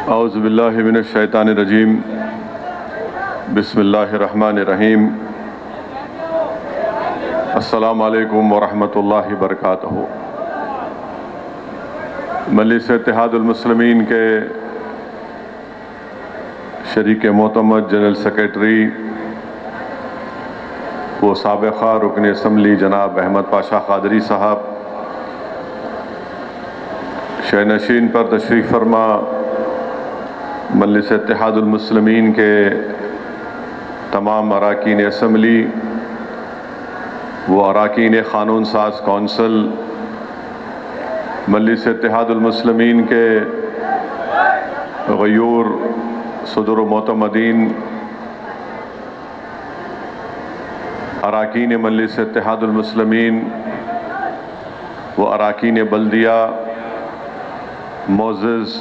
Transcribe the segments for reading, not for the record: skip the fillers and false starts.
औज़ुबिल्लाहि मिनश्शैतानिर्रजीम बिस्मिल्लाहिर्रहमानिर्रहीम अस्सलामु अलैकुम वरहमतुल्लाहि वबरकातुहू। मजलिस इत्तेहादुल मुस्लिमीन के शरीक मोतमद जनरल सेक्रेटरी व साबिक़ा रुकन असम्बली जनाब अहमद पाशा क़ादरी साहब, शहनशीन पर तशरीफ़ फरमा मजलिस इत्तेहादुल मुस्लिमीन के तमाम अरकान असम्बली व अरकान क़ानून साज कौंसिल, मजलिस इत्तेहादुल मुस्लिमीन के ग़यूर सदर मोतमदीन, अरकान मजलिस इत्तेहादुल मुस्लिमीन व अरकान बल्दिया, मोअज़्ज़ज़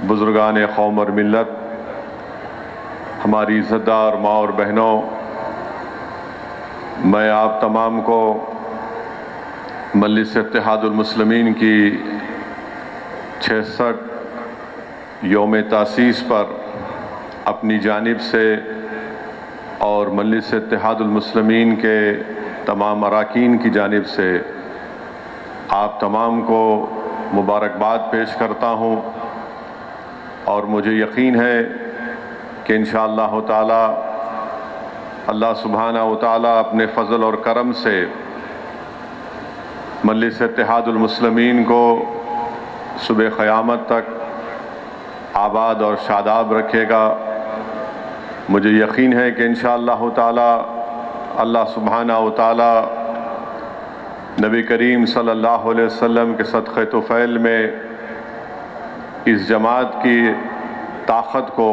बुज़ुर्गान कौम और मिल्लत, हमारी इज़्ज़तदार माँ और बहनों, मैं आप तमाम को मजलिस इत्तेहादुल मुस्लिमीन की 66 यौम तासीस पर अपनी जानिब से और मजलिस इत्तेहादुल मुस्लिमीन के तमाम अरकान की जानिब से आप तमाम को मुबारकबाद पेश करता हूँ और मुझे यकीन है कि इंशाअल्लाह ताला अल्लाह सुब्हानहू व तआला अपने फ़ज़ल और करम से मजलिस इत्तेहादुल मुस्लिमीन को सुबह क़यामत तक आबाद और शादाब रखेगा। मुझे यकीन है कि इंशाअल्लाह ताला अल्लाह सुब्हानहू व तआला नबी करीम सल्लल्लाहु अलैहि वसल्लम के सदक़े तुफ़ैल में इस जमात की ताक़त को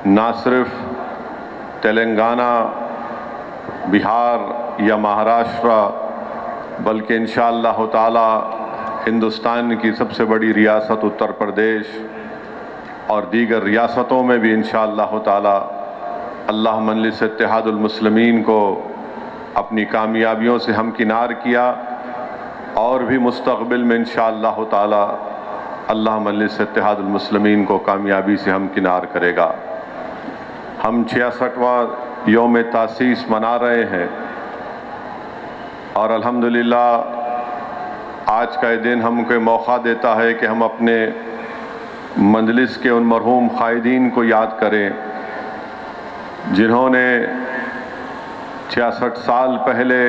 ना सिर्फ़ तेलंगाना, बिहार या महाराष्ट्र बल्कि इंशाअल्लाह ताला हिंदुस्तान की सबसे बड़ी रियासत उत्तर प्रदेश और दीगर रियासतों में भी इंशाअल्लाह ताला अल्लाह मजलिस इत्तेहादुल मुस्लिमीन को अपनी कामयाबियों से हमकिनार किया और भी मुस्तक़बिल में इंशाअल्लाह ताला अल्लाह मजलिस इत्तेहादुल मुस्लिमीन को कामयाबी से हमकिनार करेगा। हम 66वां यौम तासीस मना रहे हैं और अल्हम्दुलिल्लाह आज का ये दिन हमको मौका देता है कि हम अपने मजलिस के उन मरहूम क़ायदीन को याद करें जिन्होंने 66 साल पहले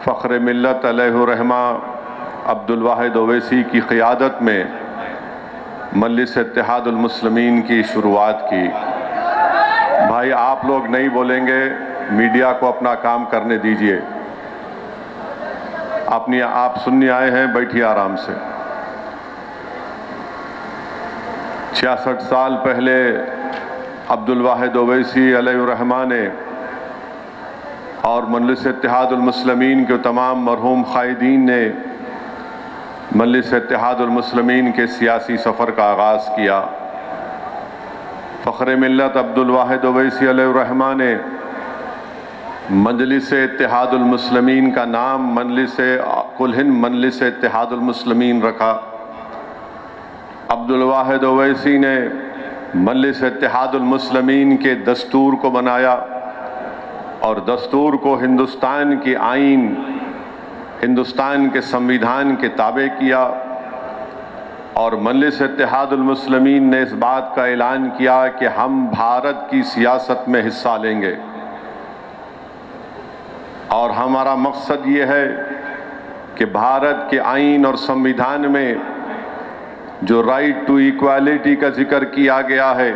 फ़ख्र मिल्लत अलैहिर्रहमा अब्दुल वाहिद ओवैसी की क़ियादत में मजलिस इत्तेहादुल मुस्लिमीन की शुरुआत की। भाई आप लोग नहीं बोलेंगे, मीडिया को अपना काम करने दीजिए। आप सुनने आए हैं, बैठिए आराम से। 66 साल पहले अब्दुल वाहिद ओवैसी अलैहिर्रहमा ने और मजलिस इत्तेहादुल मुस्लिमीन के तमाम मरहूम क़ायदीन ने मजलिस इत्तेहादुल मुस्लिमीन के सियासी सफ़र का आगाज़ किया। फ़ख्र मिल्लत अब्दुल वाहिद ओवैसी अलैहिर्रहमा ने मजलिस इत्तेहादुल मुस्लिमीन का नाम कुल हिंद मजलिस इत्तेहादुल मुस्लिमीन रखा। अब्दुल वाहिद ओवैसी ने मजलिस इत्तेहादुल मुस्लिमीन के दस्तूर को बनाया और दस्तूर को हिंदुस्तान की आइन, हिंदुस्तान के संविधान के ताबे किया और मजलिस इत्तेहादुल मुस्लिमीन ने इस बात का ऐलान किया कि हम भारत की सियासत में हिस्सा लेंगे और हमारा मकसद ये है कि भारत के आइन और संविधान में जो राइट टू इक्वालिटी का जिक्र किया गया है,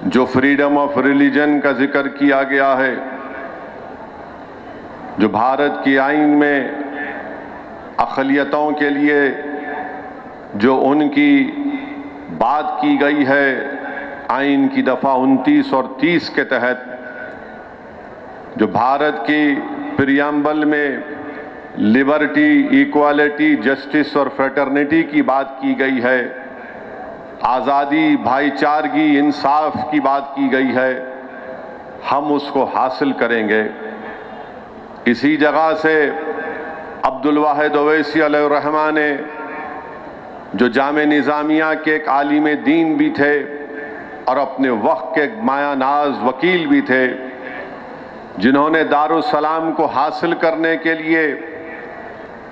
जो फ्रीडम ऑफ रिलीजन का जिक्र किया गया है, जो भारत की आइन में अक़लियतों के लिए जो उनकी बात की गई है आइन की दफ़ा 29 और 30 के तहत, जो भारत की प्रियम्बल में लिबर्टी, इक्वालिटी, जस्टिस और फ्रेटर्निटी की बात की गई है, आज़ादी, भाईचारगी, इंसाफ की बात की गई है, हम उसको हासिल करेंगे। इसी जगह से अब्दुल वाहिद ओवैसी अलैहिर्रहमा ने जो जामे निज़ामिया के एक आलिम दीन भी थे और अपने वक्त के माया नाज वकील भी थे, जिन्होंने दारुस्सलाम को हासिल करने के लिए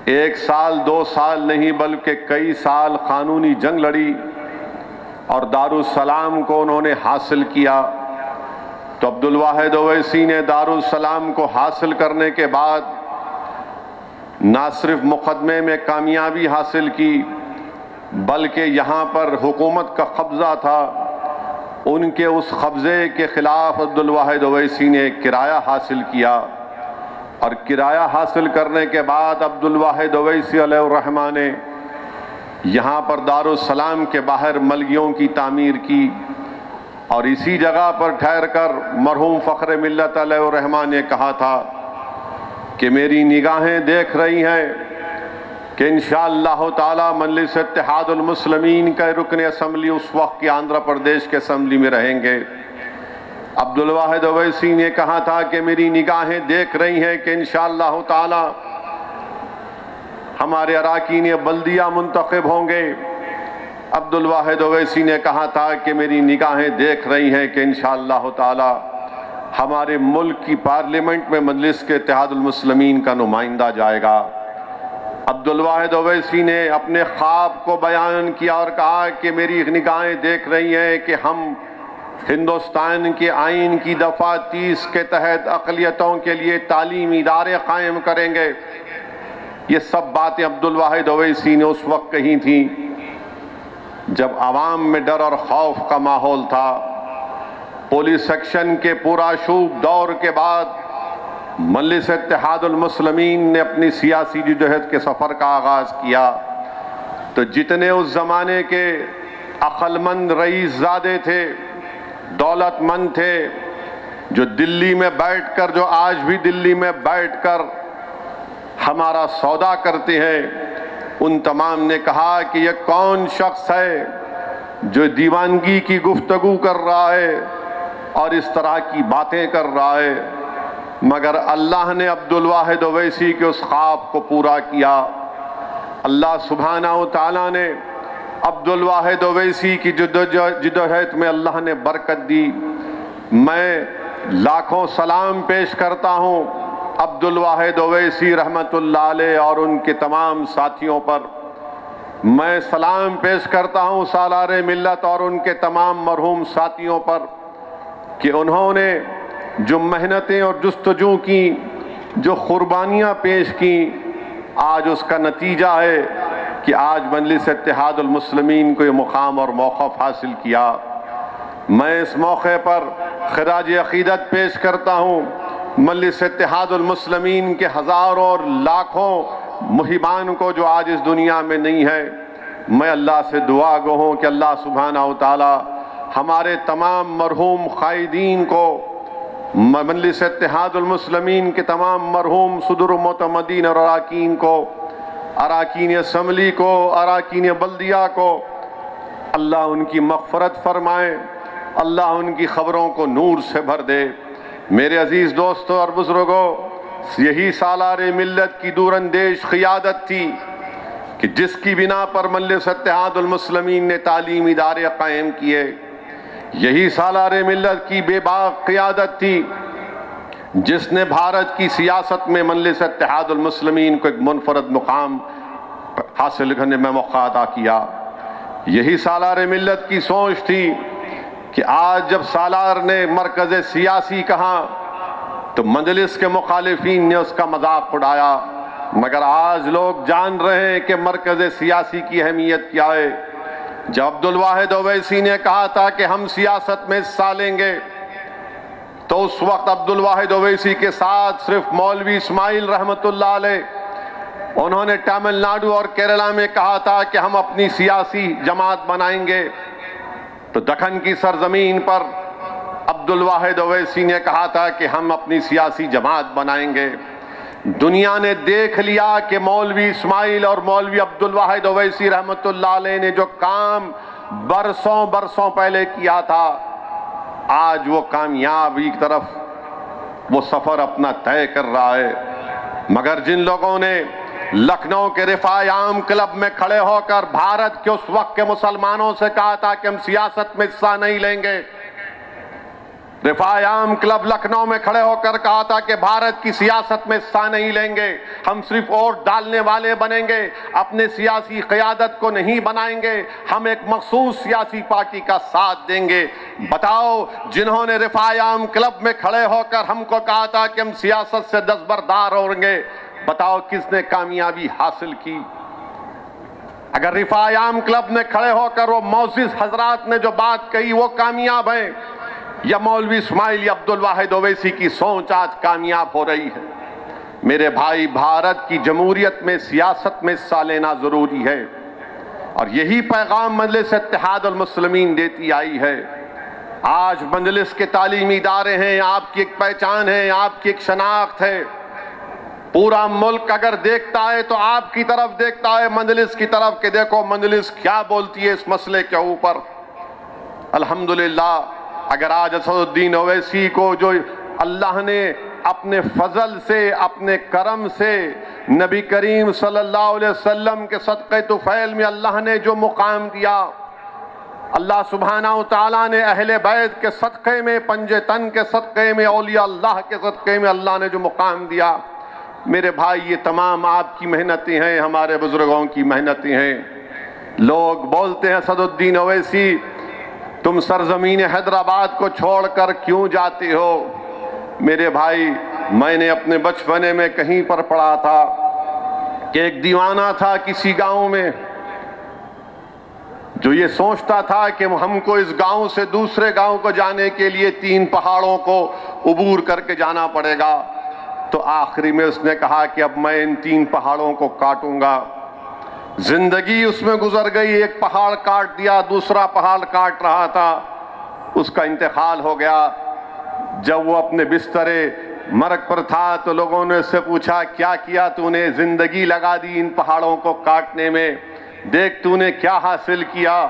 1 साल 2 साल नहीं बल्कि कई साल कानूनी जंग लड़ी और दारुस्सलाम को उन्होंने हासिल किया। तो अब्दुल वाहिद ओवैसी ने दारुस्सलाम को हासिल करने के बाद ना सिर्फ मुकदमे में कामयाबी हासिल की, बल्कि यहाँ पर हुकूमत का कब्ज़ा था, उनके उस कब्ज़े के ख़िलाफ़ अब्दुल वाहिद ओवैसी ने किराया हासिल किया और किराया हासिल करने के बाद अब्दुल वाहिद ओवैसी अलैहिर्रहमा ने यहाँ पर दारुस्सलाम के बाहर मलगियों की तामीर की और इसी जगह पर ठहर कर मरहूम फ़ख्र मिल्लत अलैहिर्रहमा ने कहा था कि मेरी निगाहें देख रही हैं कि इंशाअल्लाह ताला मजलिस इत्तेहादुल मुस्लिमीन का रुकन असम्बली उस वक्त की आंध्र प्रदेश के असम्बली में रहेंगे। अब्दुल वाहिद ओवैसी ने कहा था कि मेरी निगाहें देख रही हैं कि इंशाअल्लाह ताला हमारे अराकीन बल्दिया मुंतखब होंगे। अब्दुल वाहिद ओवैसी ने कहा था कि मेरी निगाहें देख रही हैं कि इंशाअल्लाह ताला हमारे मुल्क की पार्लियामेंट में मजलिस के इत्तेहादुल मुस्लिमीन का नुमाइंदा जाएगा। अब्दुल वाहिद ओवैसी ने अपने ख्वाब को बयान किया और कहा कि मेरी निगाहें देख रही हैं कि हम हिंदुस्तान के आइन की दफ़ा 30 के तहत अक़लियतों के लिए तालीमी इदारे कायम करेंगे। ये सब बातें अब्दुल वाहिद ओवैसी ने उस वक्त कही थी जब आवाम में डर और खौफ का माहौल था। पुलिस एक्शन के पूरा शूब दौर के बाद मजलिस इत्तेहादुल मुस्लिमीन ने अपनी सियासी जदोजहद के सफ़र का आगाज़ किया। तो जितने उस ज़माने के अक्लमंद रईसज़ादे थे, दौलतमंद थे, जो दिल्ली में बैठकर, जो आज भी दिल्ली में बैठकर हमारा सौदा करते हैं, उन तमाम ने कहा कि यह कौन शख्स है जो दीवानगी की गुफ्तगू कर रहा है और इस तरह की बातें कर रहा है। मगर अल्लाह ने अब्दुल वाहिद ओवैसी के उस ख्वाब को पूरा किया। अल्लाह सुब्हानहू व तआला ने अब्दुल वाहिद ओवैसी की जद्दोजहद में अल्लाह ने बरकत दी। मैं लाखों सलाम पेश करता हूँ अब्दुल वाहिद ओवैसी रहमतुल्लाह अलैह और उनके तमाम साथियों पर। मैं सलाम पेश करता हूँ सालार मिल्लत और उनके तमाम मरहूम साथियों पर कि उन्होंने जो मेहनतें और जुस्तजू की, जो कुर्बानियाँ पेश की, आज उसका नतीजा है कि आज मजलिस इत्तेहादुल मुस्लिमीन को ये मुकाम और मौक़िफ़ हासिल किया। मैं इस मौके पर खिराज अक़ीदत पेश करता हूँ मजलिस इत्तेहादुल मुस्लिमीन के हज़ारों और लाखों मुहिबान को जो आज इस दुनिया में नहीं है। मैं अल्लाह से दुआ गो हूँ कि अल्लाह सुब्हानहू व तआला हमारे तमाम मरहूम क़ायदीन को, मजलिस इत्तेहादुल मुस्लिमीन के तमाम मरहूम सुदुर मोतमदीन और अराकीन को, अराकीन असम्बली को, अराकीन बल्दिया को अल्लाह उनकी मग़फ़रत फरमाए, अल्लाह उनकी ख़बरों को नूर से भर दे। मेरे अजीज़ दोस्तों और बुज़ुर्गों, यही सालार मिल्लत की दूरंदेश क़ियादत थी कि जिसकी बिना पर मजलिस इत्तेहादुल मुस्लिमीन ने तालीमी इदारे कायम किए। यही सालार मिल्लत की बेबाक क़ियादत थी जिसने भारत की सियासत में मजलिस इत्तेहादुल मुस्लिमीन को एक मुनफरद मुकाम हासिल करने में मौका अता किया। यही सालार मिल्लत की सोच थी कि आज जब सालार ने मरकज़ सियासी कहा तो मजलिस के मुखालिफिन ने उसका मजाक उड़ाया। मगर आज लोग जान रहे हैं कि मरकज़ सियासी की अहमियत क्या है। जब अब्दुल वाहिद ओवैसी ने कहा था कि हम सियासत में हिस्सा लेंगे, तो उस वक्त अब्दुल वाहिद ओवैसी के साथ सिर्फ मौलवी इस्माइल रहमतुल्लाह अलैह, उन्होंने तमिलनाडु और केरला में कहा था कि हम अपनी सियासी जमात बनाएंगे। तो दक्कन की सरजमीन पर अब्दुल वाहिद ओवैसी ने कहा था कि हम अपनी सियासी जमात बनाएंगे। दुनिया ने देख लिया कि मौलवी इस्माइल और मौलवी अब्दुल वाहिद ओवैसी रहमतुल्लाह अलैह ने जो काम बरसों बरसों पहले किया था, आज वो कामयाबी की तरफ वो सफ़र अपना तय कर रहा है। मगर जिन लोगों ने लखनऊ के रिफायाम क्लब में खड़े होकर भारत के उस वक्त के मुसलमानों से कहा था कि हम सियासत में हिस्सा नहीं लेंगे। रिफायाम क्लब लखनऊ में खड़े होकर कहा था कि भारत की सियासत में हिस्सा नहीं लेंगे, हम सिर्फ वोट डालने वाले बनेंगे, अपने सियासी क़यादत को नहीं बनाएंगे, हम एक मखसूस सियासी पार्टी का साथ देंगे। बताओ, जिन्होंने रिफायाम क्लब में खड़े होकर हमको कहा था कि हम सियासत से दस्तबरदार होंगे, बताओ किसने कामयाबी हासिल की? अगर रिफायाम क्लब में खड़े होकर वो मौजिज़ हजरात ने जो बात कही वो कामयाब है, या मौलवी इस्माइल या अब्दुल वाहिद ओवैसी की सोच आज कामयाब हो रही है? मेरे भाई, भारत की जमहूरियत में सियासत में हिस्सा लेना जरूरी है और यही पैगाम मजलिस इत्तेहादुल मुस्लिमीन देती आई है। आज मजलिस के तालीमी इदारे हैं, आपकी एक पहचान है, आपकी एक शनाख्त है। पूरा मुल्क अगर देखता है तो आपकी तरफ देखता है, मजलिस की तरफ, कि देखो मजलिस क्या बोलती है इस मसले के ऊपर। अल्हम्दुलिल्लाह, अगर आज असदुद्दीन ओवैसी को जो अल्लाह ने अपने फजल से, अपने करम से, नबी करीम सल्लल्लाहु अलैहि वसल्लम के सदक़े तुफ़ैल में अल्लाह ने जो मुकाम दिया, अल्लाह सुब्हानहू तआला ने अहले बैत के सदक़े में, पंजे तन के सदक़े में, औलिया अल्लाह के सदक़े में अल्लाह ने जो मुकाम दिया, मेरे भाई, ये तमाम आपकी मेहनतें हैं, हमारे बुजुर्गों की मेहनतें हैं। लोग बोलते हैं असदुद्दीन ओवैसी, तुम सरजमीन हैदराबाद को छोड़कर क्यों जाते हो? मेरे भाई, मैंने अपने बचपने में कहीं पर पढ़ा था कि एक दीवाना था किसी गांव में, जो ये सोचता था कि हमको इस गांव से दूसरे गांव को जाने के लिए 3 पहाड़ों को उबूर करके जाना पड़ेगा। तो आखिरी में उसने कहा कि अब मैं इन 3 पहाड़ों को काटूंगा। जिंदगी उसमें गुजर गई, एक पहाड़ काट दिया, दूसरा पहाड़ काट रहा था, उसका इंतकाल हो गया। जब वो अपने बिस्तरे मरग पर था तो लोगों ने उससे पूछा, क्या किया तूने? जिंदगी लगा दी इन पहाड़ों को काटने में, देख तूने क्या हासिल किया।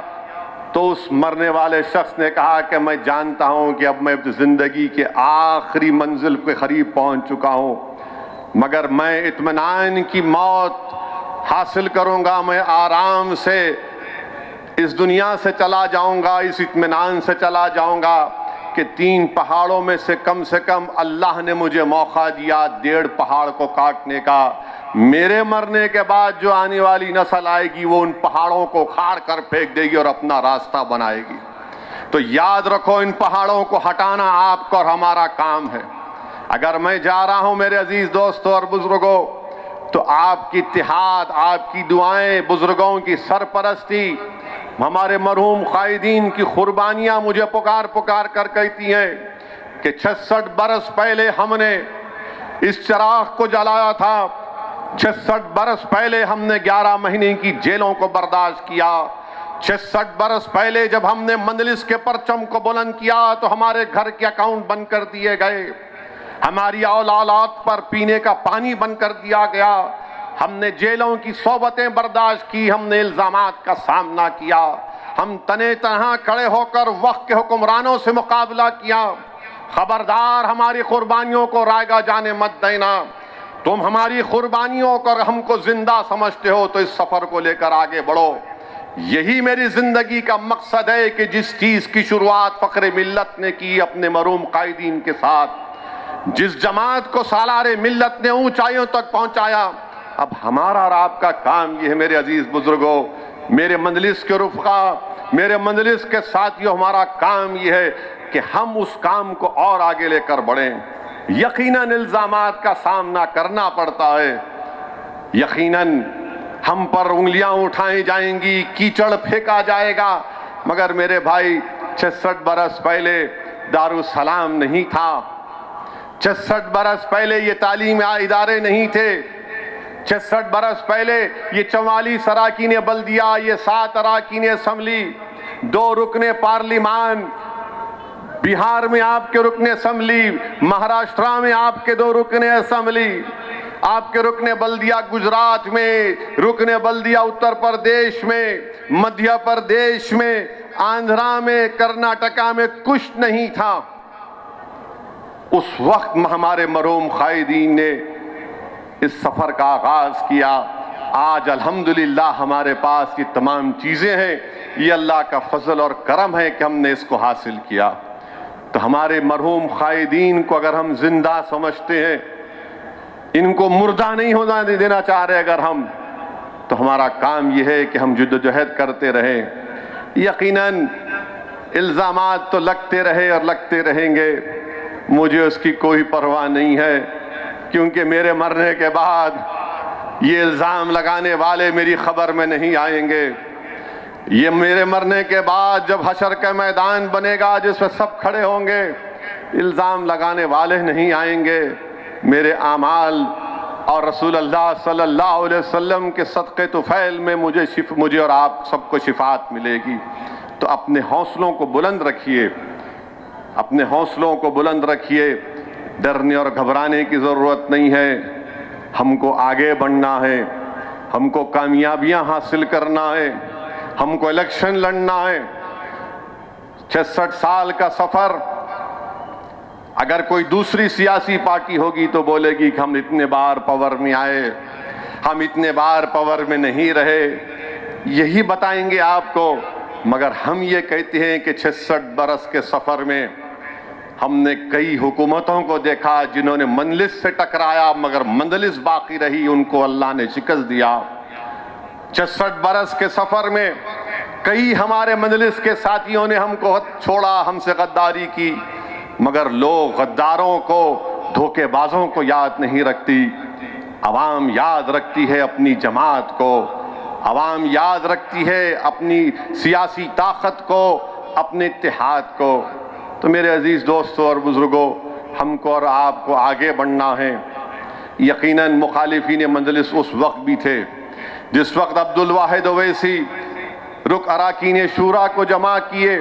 तो उस मरने वाले शख्स ने कहा कि मैं जानता हूं कि अब मैं जिंदगी के आखिरी मंजिल के करीब पहुंच चुका हूं, मगर मैं इत्मीनान की मौत हासिल करूंगा, मैं आराम से इस दुनिया से चला जाऊंगा, इस इत्मीनान से चला जाऊंगा कि 3 पहाड़ों में से कम अल्लाह ने मुझे मौका दिया 1.5 पहाड़ को काटने का। मेरे मरने के बाद जो आने वाली नस्ल आएगी वो उन पहाड़ों को उखाड़ कर फेंक देगी और अपना रास्ता बनाएगी। तो याद रखो, इन पहाड़ों को हटाना आपका और हमारा काम है। अगर मैं जा रहा हूं मेरे अजीज दोस्तों और बुजुर्गों, तो आपकी इत्तिहाद, आपकी दुआएं, बुजुर्गों की सरपरस्ती, हमारे मरहूम कायदीन की कुर्बानियां मुझे पुकार पुकार कर कहती हैं कि 66 बरस पहले हमने इस चिराग को जलाया था, 66 बरस पहले हमने 11 महीने की जेलों को बर्दाश्त किया, 66 बरस पहले जब हमने मजलिस के परचम को बुलंद किया तो हमारे घर के अकाउंट बंद कर दिए गए, हमारी औलाद पर पीने का पानी बंद कर दिया गया, हमने जेलों की सोबतें बर्दाश्त की, हमने इल्जामात का सामना किया, हम तने तनहा खड़े होकर वक्त के हुक्मरानों से मुकाबला किया। खबरदार, हमारी कुर्बानियों को रायगा जाने मत देना। तुम हमारी कुर्बानियों को हमको जिंदा समझते हो तो इस सफर को लेकर आगे बढ़ो। यही मेरी जिंदगी का मकसद है कि जिस चीज की शुरुआत फख्र मिल्लत ने की अपने मरूम कायदीन के साथ, जिस जमात को सालारे मिल्लत ने ऊंचाइयों तक पहुंचाया, अब हमारा और आपका काम यह है मेरे अजीज बुजुर्गों, मेरे मजलिस के रुफ़क़ा, मेरे मजलिस के साथियों, हमारा काम यह है कि हम उस काम को और आगे लेकर बढ़ें। यकीनन इल्ज़ामात का सामना करना पड़ता है, यकीनन हम पर उंगलियां उठाई जाएंगी, कीचड़ फेंका जाएगा, मगर मेरे भाई 66 बरस पहले दारुस्सलाम नहीं था, 66 बरस पहले ये तालीम इदारे नहीं थे, 66 बरस पहले ये 44 अराकीन बल्दिया, ये 7 अराकीन असम्बली, 2 रुकने पार्लिमान, बिहार में आपके रुकने असम्बली, महाराष्ट्र में आपके 2 रुकने असम्बली, आपके रुकने बल्दिया गुजरात में, रुकने बल्दिया उत्तर प्रदेश में, मध्य प्रदेश में, आंध्रा में, कर्नाटका में कुछ नहीं था। उस वक्त हमारे मरहूम कायदीन ने इस सफ़र का आगाज़ किया। आज अल्हम्दुलिल्लाह हमारे पास ये तमाम चीज़ें हैं। ये अल्लाह का फजल और करम है कि हमने इसको हासिल किया। तो हमारे मरहूम क़ायदीन को अगर हम जिंदा समझते हैं, इनको मुर्दा नहीं होना देना चाह रहे अगर हम, तो हमारा काम यह है कि हम जद्दोजहद करते रहें। यकीनन इल्ज़ामात तो लगते रहे और लगते रहेंगे, मुझे उसकी कोई परवाह नहीं है, क्योंकि मेरे मरने के बाद ये इल्ज़ाम लगाने वाले मेरी खबर में नहीं आएंगे। ये मेरे मरने के बाद जब हशर का मैदान बनेगा जिसमें सब खड़े होंगे, इल्ज़ाम लगाने वाले नहीं आएंगे। मेरे आमाल और रसूल अल्लाह सल्लल्लाहु अलैहि वसल्लम के सदक़े तुफ़ैल में मुझे और आप सबको शिफात मिलेगी। तो अपने हौसलों को बुलंद रखिए, अपने हौसलों को बुलंद रखिए। डरने और घबराने की ज़रूरत नहीं है। हमको आगे बढ़ना है, हमको कामयाबियां हासिल करना है, हमको इलेक्शन लड़ना है। 66 साल का सफ़र, अगर कोई दूसरी सियासी पार्टी होगी तो बोलेगी कि हम इतने बार पावर में आए, हम इतने बार पावर में नहीं रहे, यही बताएंगे आपको। मगर हम ये कहते हैं कि 66 बरस के सफ़र में हमने कई हुकूमतों को देखा जिन्होंने मंजिल से टकराया, मगर मंजिल बाकी रही, उनको अल्लाह ने शिकस्त दिया। 66 बरस के सफ़र में कई हमारे मंजिल के साथियों ने हमको छोड़ा, हमसे गद्दारी की, मगर लोग गद्दारों को, धोखेबाजों को याद नहीं रखती। अवाम याद रखती है अपनी जमात को, अवाम याद रखती है अपनी सियासी ताकत को, अपने इत्तेहाद को। तो मेरे अजीज़ दोस्तों और बुज़ुर्गों, हमको और आपको आगे बढ़ना है। यकीनन मुखालिफीन मंजलिस उस वक्त भी थे जिस वक्त अब्दुल वाहिद ओवैसी रुक अराकीन शूरा को जमा किए,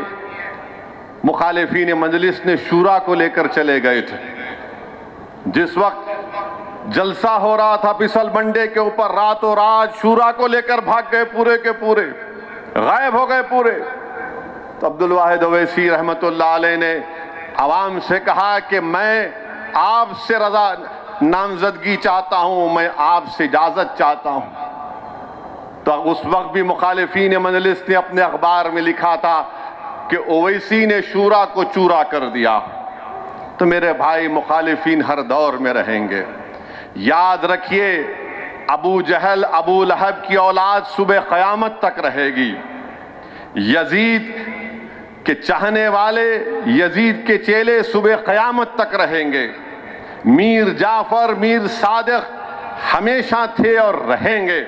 मुखालिफीन मंजलिस ने शूरा को लेकर चले गए थे। जिस वक्त जलसा हो रहा था फिसल बंडे के ऊपर, रातों रात शूरा को लेकर भाग गए, पूरे के पूरे गायब हो गए पूरे। तो अब्दुल वाहिद ओवैसी रहमतुल्लाह अलैह ने आवाम से कहा कि मैं आपसे रजा नामजदगी चाहता हूं, मैं आपसे इजाजत चाहता हूं। तो उस वक्त भी मुखालिफीन मंजलिस ने अपने अखबार में लिखा था कि ओवैसी ने शूरा को चूरा कर दिया। तो मेरे भाई, मुखालिफीन हर दौर में रहेंगे। याद रखिए, अबू जहल, अबू लहब की औलाद सुबह क़यामत तक रहेगी। यजीद के चाहने वाले, यजीद के चेले सुबह क़यामत तक रहेंगे। मीर जाफर, मीर सादिक हमेशा थे और रहेंगे।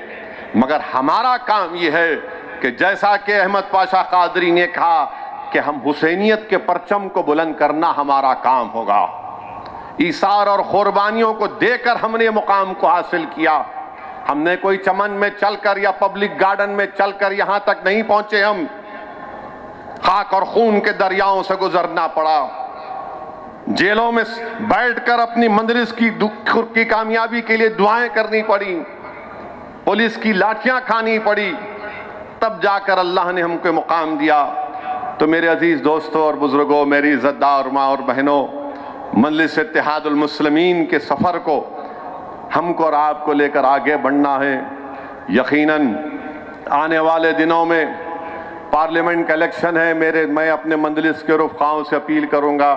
मगर हमारा काम यह है कि जैसा कि अहमद पाशा कादरी ने कहा कि हम हुसैनियत के परचम को बुलंद करना हमारा काम होगा। ईसार और कुर्बानियों को देकर हमने मुकाम को हासिल किया। हमने कोई चमन में चलकर या पब्लिक गार्डन में चलकर यहां तक नहीं पहुंचे। हम खाक और खून के दरियाओं से गुजरना पड़ा, जेलों में बैठकर अपनी मंजिल की कामयाबी के लिए दुआएं करनी पड़ी, पुलिस की लाठियां खानी पड़ी, तब जाकर अल्लाह ने हमको मुकाम दिया। तो मेरे अजीज दोस्तों और बुजुर्गों, मेरी इज़्ज़तदार माँ और बहनों, मजलिस इत्तेहादुल मुस्लिमीन के सफ़र को हमको और आपको लेकर आगे बढ़ना है। यकीनन आने वाले दिनों में पार्लियामेंट का इलेक्शन है। मैं अपने मजलिस के रुफ़ाओं से अपील करूँगा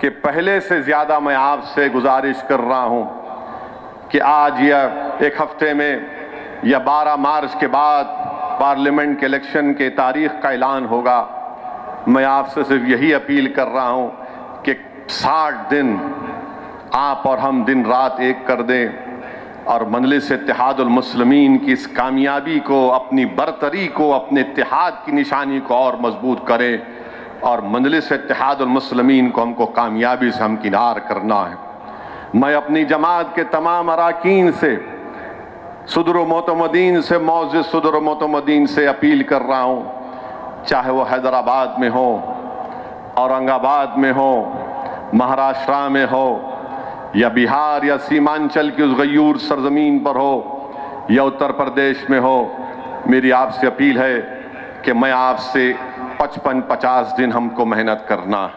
कि पहले से ज़्यादा मैं आपसे गुजारिश कर रहा हूँ कि आज या एक हफ्ते में या 12 मार्च के बाद पार्लियामेंट के इलेक्शन के तारीख का ऐलान होगा। मैं आपसे सिर्फ यही अपील कर रहा हूँ कि 60 दिन आप और हम दिन रात एक कर दें और मजलिस इत्तेहादुल मुस्लिमीन की इस कामयाबी को, अपनी बरतरी को, अपने इत्तेहाद की निशानी को और मजबूत करें और मजलिस इत्तेहादुल मुस्लिमीन को हमको कामयाबी से हमकिनार करना है। मैं अपनी जमात के तमाम अराकीन से, सुदर मोतमदीन से, मौजूद सुदर मोतमदीन से अपील कर रहा हूँ, चाहे वो हैदराबाद में हो, औरंगाबाद में हो, महाराष्ट्र में हो, या बिहार या सीमांचल की उस गयूर सरजमीन पर हो, या उत्तर प्रदेश में हो, मेरी आपसे अपील है कि मैं आपसे 55-50 दिन हमको मेहनत करना,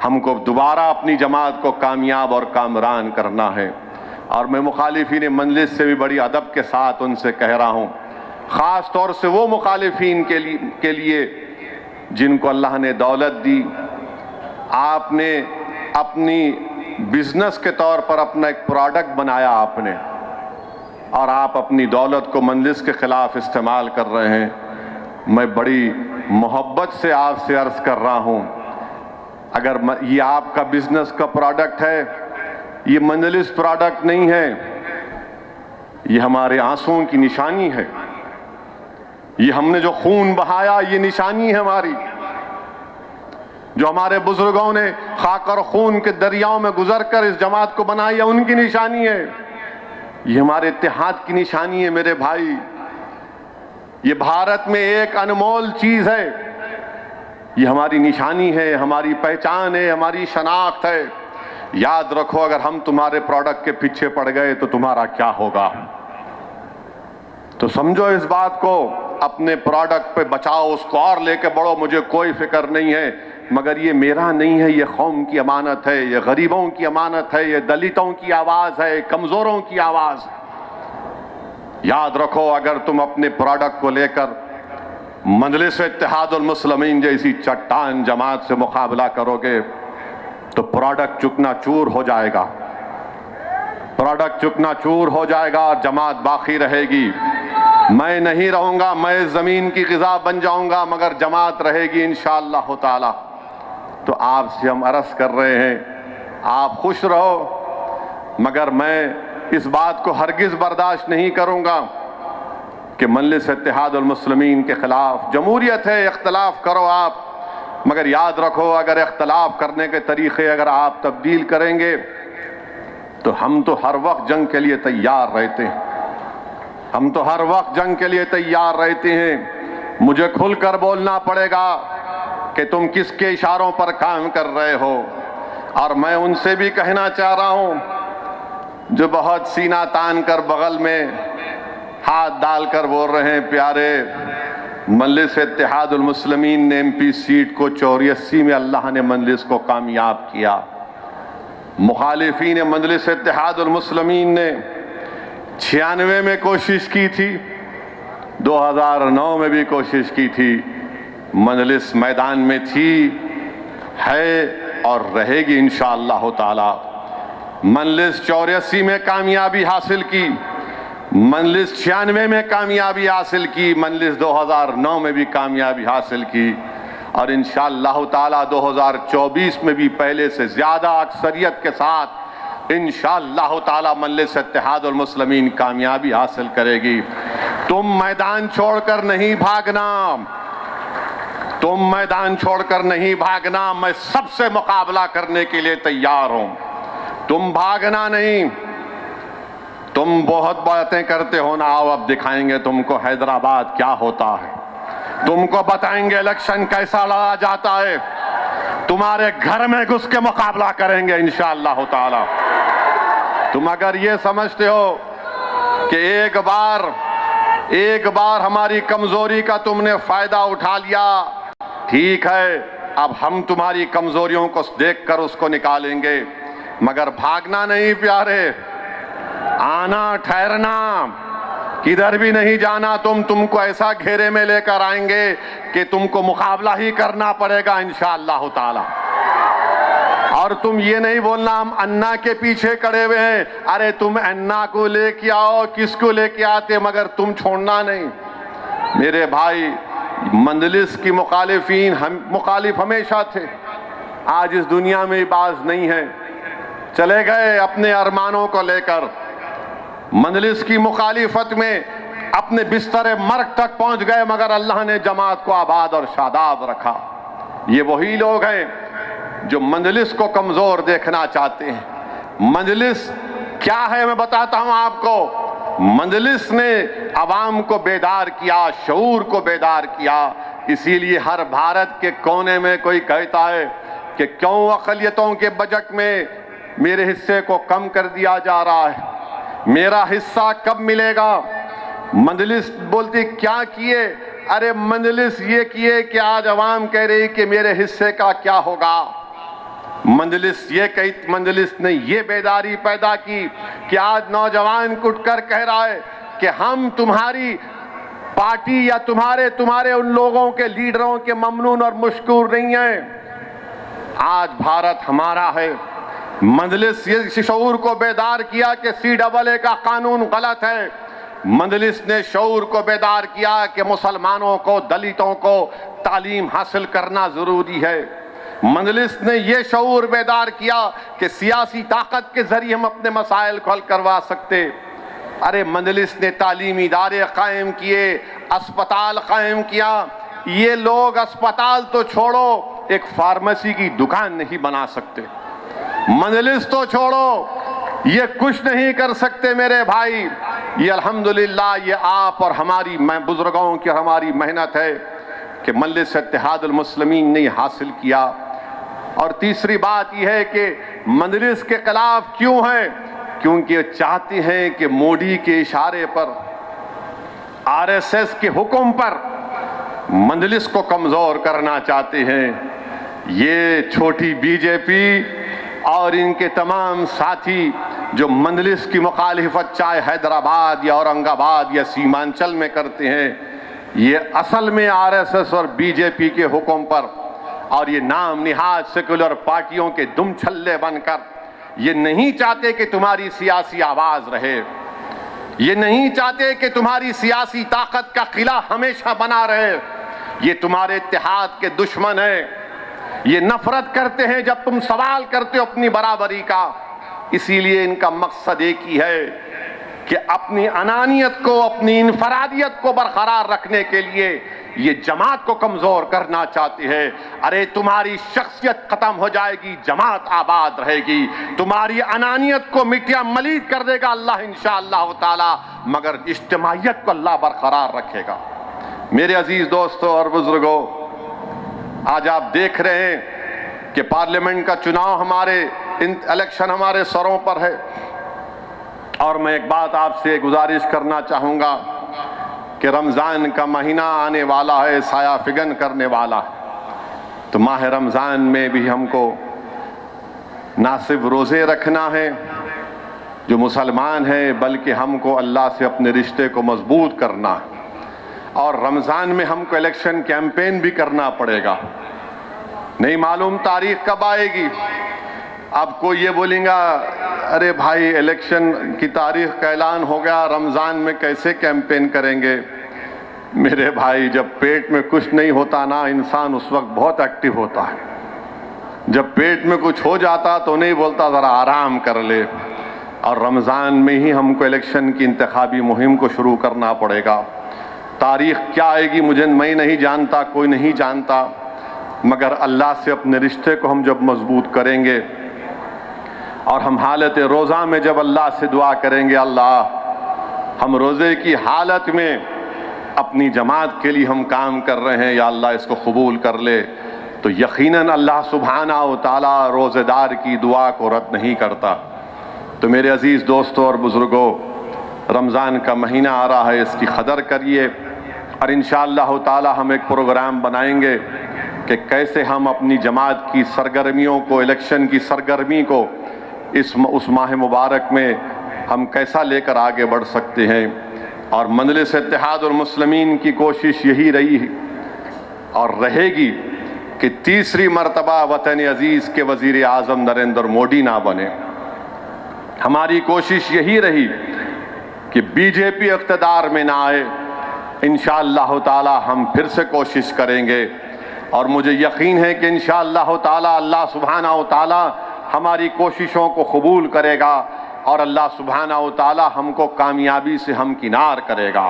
हमको दोबारा अपनी जमात को कामयाब और कामरान करना है। और मैं मुखालिफीन मंजलिस से भी बड़ी अदब के साथ उनसे कह रहा हूँ, ख़ास तौर से वो मुखालिफीन के लिए जिनको अल्लाह ने दौलत दी, आपने अपनी बिजनेस के तौर पर अपना एक प्रोडक्ट बनाया आपने, और आप अपनी दौलत को मंजलिस के ख़िलाफ़ इस्तेमाल कर रहे हैं। मैं बड़ी मोहब्बत से आपसे अर्ज़ कर रहा हूँ, अगर ये आपका बिजनेस का प्रोडक्ट है, ये मंजलिस प्रोडक्ट नहीं है, ये हमारे आंसुओं की निशानी है, ये हमने जो खून बहाया ये निशानी है हमारी, जो हमारे बुजुर्गों ने खाक और खून के दरियाओं में गुजरकर इस जमात को बनाई है उनकी निशानी है, ये हमारे इत्तेहाद की निशानी है मेरे भाई। ये भारत में एक अनमोल चीज है, ये हमारी निशानी है, हमारी पहचान है, हमारी शनाख्त है। याद रखो, अगर हम तुम्हारे प्रोडक्ट के पीछे पड़ गए तो तुम्हारा क्या होगा। तो समझो इस बात को, अपने प्रोडक्ट पे बचाओ, उसको और लेके बढ़ो, मुझे कोई फिक्र नहीं है, मगर ये मेरा नहीं है, ये कौम की अमानत है, ये गरीबों की अमानत है, ये दलितों की आवाज है, कमजोरों की आवाज। याद रखो, अगर तुम अपने प्रोडक्ट को लेकर मजलिस इत्तेहादुल मुस्लिमीन जैसी चट्टान जमात से मुकाबला करोगे तो प्रोडक्ट चुकना चूर हो जाएगा, प्रोडक्ट चुकना चूर हो जाएगा, जमात बाकी रहेगी। मैं नहीं रहूंगा, मैं जमीन की ग़िज़ा बन जाऊंगा, मगर जमात रहेगी इंशाअल्लाह ताला। तो आपसे हम अर्ज़ कर रहे हैं, आप खुश रहो, मगर मैं इस बात को हरगिज़ बर्दाश्त नहीं करूंगा कि मजलिस इत्तेहादुल मुस्लिमीन के ख़िलाफ़, जमहूरियत है, इख्तलाफ करो आप, मगर याद रखो, अगर इख्तलाफ करने के तरीक़े अगर आप तब्दील करेंगे तो हम तो हर वक्त जंग के लिए तैयार रहते हैं, हम तो हर वक्त जंग के लिए तैयार रहते हैं। मुझे खुलकर बोलना पड़ेगा कि तुम किसके इशारों पर काम कर रहे हो। और मैं उनसे भी कहना चाह रहा हूं जो बहुत सीना तान कर बगल में हाथ डालकर बोल रहे हैं, प्यारे मजलिस इत्तेहादुल मुस्लिमीन ने MP सीट को 84 में अल्लाह ने मजलिस को कामयाब किया। मुखालिफीन मजलिस इत्तेहादुल मुस्लिमीन ने 96 में कोशिश की थी, 2009 में भी कोशिश की थी, मजलिस मैदान में थी, है और रहेगी इंशाअल्लाह ताला। मजलिस 84 में कामयाबी हासिल की, मजलिस 96 में कामयाबी हासिल की, मजलिस 2009 में भी कामयाबी हासिल की, और इंशाअल्लाह ताला 2024 में भी पहले से ज़्यादा अक्सरियत के साथ इंशाअल्लाह ताला मजलिस इत्तेहादुल मुस्लिमीन कामयाबी हासिल करेगी। तुम मैदान छोड़कर नहीं भागना, तुम मैदान छोड़कर नहीं भागना, मैं सबसे मुकाबला करने के लिए तैयार हूं, तुम भागना नहीं। तुम बहुत बातें करते हो ना, आओ अब दिखाएंगे तुमको हैदराबाद क्या होता है, तुमको बताएंगे इलेक्शन कैसा लड़ा जाता है, तुम्हारे घर में घुस के मुकाबला करेंगे इंशाअल्लाह ताला। तुम अगर ये समझते हो कि एक बार हमारी कमजोरी का तुमने फायदा उठा लिया, ठीक है, अब हम तुम्हारी कमजोरियों को देखकर उसको निकालेंगे, मगर भागना नहीं प्यारे, आना ठहरना, किधर भी नहीं जाना। तुमको ऐसा घेरे में लेकर आएंगे कि तुमको मुकाबला ही करना पड़ेगा इंशाअल्लाह ताला। और तुम ये नहीं बोलना हम अन्ना के पीछे खड़े हुए हैं, अरे तुम अन्ना को लेके आओ, किसको लेके आते, मगर तुम छोड़ना नहीं। मेरे भाई, मजलिस की मुखालिफ हमेशा थे, आज इस दुनिया में बाज नहीं है, चले गए अपने अरमानों को लेकर, मजलिस की मुखालिफत में अपने बिस्तर मर्ग तक पहुंच गए, मगर अल्लाह ने जमात को आबाद और शादाब रखा। ये वही लोग हैं जो मजलिस को कमजोर देखना चाहते हैं। मजलिस क्या है मैं बताता हूं आपको। मजलिस ने अवाम को बेदार किया, शऊर को बेदार किया। इसीलिए हर भारत के कोने में कोई कहता है कि क्यों अक़लियतों के बजट में मेरे हिस्से को कम कर दिया जा रहा है, मेरा हिस्सा कब मिलेगा। मजलिस बोलती क्या किए, अरे मजलिस ये किए कि आज अवाम कह रही कि मेरे हिस्से का क्या होगा, मजलिस ने ये बेदारी पैदा की कि आज नौजवान उठकर कह रहा है कि हम तुम्हारी पार्टी या तुम्हारे उन लोगों के लीडरों के ममनून और मशकूर नहीं हैं। आज भारत हमारा है। मजलिस ये शऊर को बेदार किया कि CAA का कानून गलत है। मजलिस ने शऊर को बेदार किया कि मुसलमानों को, दलितों को तालीम हासिल करना जरूरी है। मजलिस ने यह शऊर बेदार किया कि सियासी ताकत के जरिए हम अपने मसाइल को हल करवा सकते। अरे मजलिस ने तालीमी इदारे कायम किए, अस्पताल कायम किया। ये लोग अस्पताल तो छोड़ो, एक फार्मेसी की दुकान नहीं बना सकते। मजलिस तो छोड़ो, ये कुछ नहीं कर सकते मेरे भाई। ये अल्हम्दुलिल्लाह ये आप और हमारी बुजुर्गों की हमारी मेहनत है कि मजलिस इत्तेहादुल मुस्लिमीन ने हासिल किया। और तीसरी बात यह है कि मजलिस के खिलाफ क्यों है? क्योंकि चाहते हैं कि मोदी के इशारे पर, RSS के हुक्म पर मजलिस को कमजोर करना चाहते हैं। ये छोटी बीजेपी और इनके तमाम साथी जो मजलिस की मुखालिफत चाहे हैदराबाद या औरंगाबाद या सीमांचल में करते हैं, ये असल में RSS और बीजेपी के हुक्म पर और ये नाम निहाद सेकुलर पार्टियों के दुम छल्ले बनकर ये नहीं चाहते कि तुम्हारी सियासी आवाज रहे। ये नहीं चाहते कि तुम्हारी सियासी ताकत का किला हमेशा बना रहे। ये तुम्हारे इत्तेहाद के दुश्मन है। ये नफरत करते हैं जब तुम सवाल करते हो अपनी बराबरी का। इसीलिए इनका मकसद एक ही है कि अपनी अनानियत को, अपनी इनफरादियत को बरकरार रखने के लिए ये जमात को कमजोर करना चाहती है। अरे तुम्हारी शख्सियत खत्म हो जाएगी, जमात आबाद रहेगी। तुम्हारी अनानियत को मिट्टिया मलीद कर देगा अल्लाह इंशाअल्लाह ताला, मगर इज्तिमाइयत को अल्लाह बरकरार रखेगा। मेरे अजीज दोस्तों और बुजुर्गों, आज आप देख रहे हैं कि पार्लियामेंट का चुनाव इलेक्शन हमारे सरों पर है। और मैं एक बात आपसे गुजारिश करना चाहूँगा कि रमज़ान का महीना आने वाला है, साया फिगन करने वाला है। तो माह रमज़ान में भी हमको ना सिर्फ रोज़े रखना है जो मुसलमान है, बल्कि हमको अल्लाह से अपने रिश्ते को मजबूत करना है। और रमज़ान में हमको इलेक्शन कैंपेन भी करना पड़ेगा। नहीं मालूम तारीख कब आएगी। अब कोई ये बोलेगा अरे भाई इलेक्शन की तारीख का ऐलान हो गया, रमज़ान में कैसे कैंपेन करेंगे। मेरे भाई, जब पेट में कुछ नहीं होता ना, इंसान उस वक्त बहुत एक्टिव होता है। जब पेट में कुछ हो जाता तो नहीं बोलता ज़रा आराम कर ले। और रमज़ान में ही हमको इलेक्शन की इंतखाबी मुहिम को शुरू करना पड़ेगा। तारीख क्या आएगी मैं नहीं जानता, कोई नहीं जानता, मगर अल्लाह से अपने रिश्ते को हम जब मजबूत करेंगे और हम हालत रोज़ा में जब अल्लाह से दुआ करेंगे, अल्लाह हम रोज़े की हालत में अपनी जमात के लिए हम काम कर रहे हैं, या अल्लाह इसको कबूल कर ले, तो यकीनन अल्लाह सुब्हाना व तआला रोज़ेदार की दुआ को रद्द नहीं करता। तो मेरे अजीज़ दोस्तों और बुज़ुर्गों, रमज़ान का महीना आ रहा है, इसकी कदर करिए। और इंशाअल्लाह ताला हम एक प्रोग्राम बनाएंगे कि कैसे हम अपनी जमात की सरगर्मियों को, इलेक्शन की सरगर्मी को उस माह मुबारक में हम कैसा लेकर आगे बढ़ सकते हैं। और मजलिस इत्तेहादुल मुस्लिमीन की कोशिश यही रही और रहेगी कि तीसरी मरतबा वतन अजीज़ के वज़ीर आज़म नरेंद्र मोदी ना बने। हमारी कोशिश यही रही कि बीजेपी इक़्तिदार में ना आए। इंशाअल्लाह ताला हम फिर से कोशिश करेंगे और मुझे यकीन है कि इंशाअल्लाह ताला अल्लाह सुब्हाना व ताला हमारी कोशिशों को कबूल करेगा और अल्लाह सुब्हाना व ताला हमको कामयाबी से हमकिनार करेगा।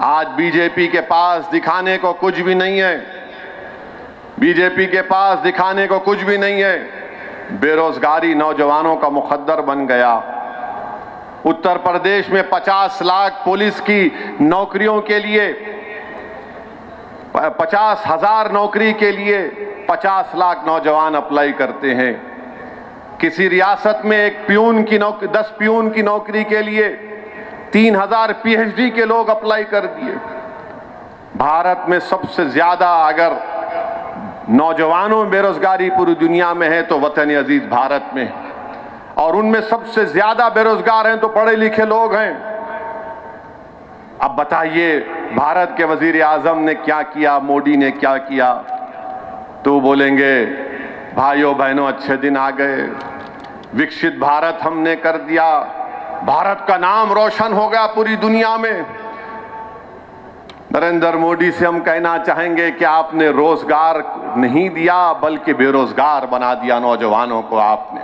आज बीजेपी के पास दिखाने को कुछ भी नहीं है। बीजेपी के पास दिखाने को कुछ भी नहीं है। बेरोजगारी नौजवानों का मुकद्दर बन गया। उत्तर प्रदेश में 50 लाख पुलिस की नौकरियों के लिए, 50,000 नौकरी के लिए 50 लाख नौजवान अप्लाई करते हैं। किसी रियासत में एक प्यून की 10 प्यून की नौकरी के लिए 3,000 PhD के लोग अप्लाई कर दिए। भारत में सबसे ज्यादा अगर नौजवानों में बेरोजगारी पूरी दुनिया में है तो वतन अजीज भारत में, और उनमें सबसे ज्यादा बेरोजगार हैं तो पढ़े लिखे लोग हैं। अब बताइए भारत के वजीर आजम ने क्या किया, मोदी ने क्या किया? तो बोलेंगे भाइयों बहनों अच्छे दिन आ गए, विकसित भारत हमने कर दिया, भारत का नाम रोशन हो गया पूरी दुनिया में। नरेंद्र मोदी से हम कहना चाहेंगे कि आपने रोजगार नहीं दिया बल्कि बेरोजगार बना दिया नौजवानों को आपने।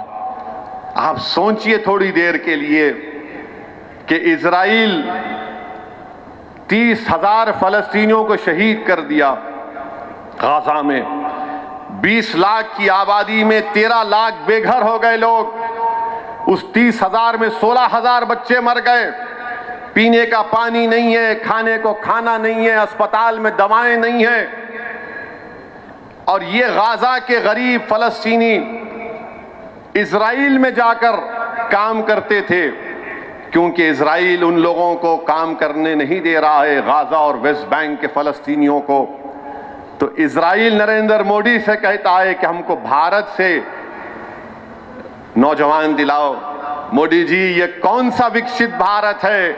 आप सोचिए थोड़ी देर के लिए कि इजराइल 30,000 फलस्तीनियों को शहीद कर दिया गाजा में, 20 लाख की आबादी में 13 लाख बेघर हो गए लोग, उस 30,000 में 16,000 बच्चे मर गए, पीने का पानी नहीं है, खाने को खाना नहीं है, अस्पताल में दवाएं नहीं है। और ये गाजा के गरीब फलस्तीनी इजराइल में जाकर काम करते थे, क्योंकि इजराइल उन लोगों को काम करने नहीं दे रहा है, गाजा और वेस्ट बैंक के फलस्तीनियों को। तो इजराइल नरेंद्र मोदी से कहता है कि हमको भारत से नौजवान दिलाओ। मोदी जी, ये कौन सा विकसित भारत है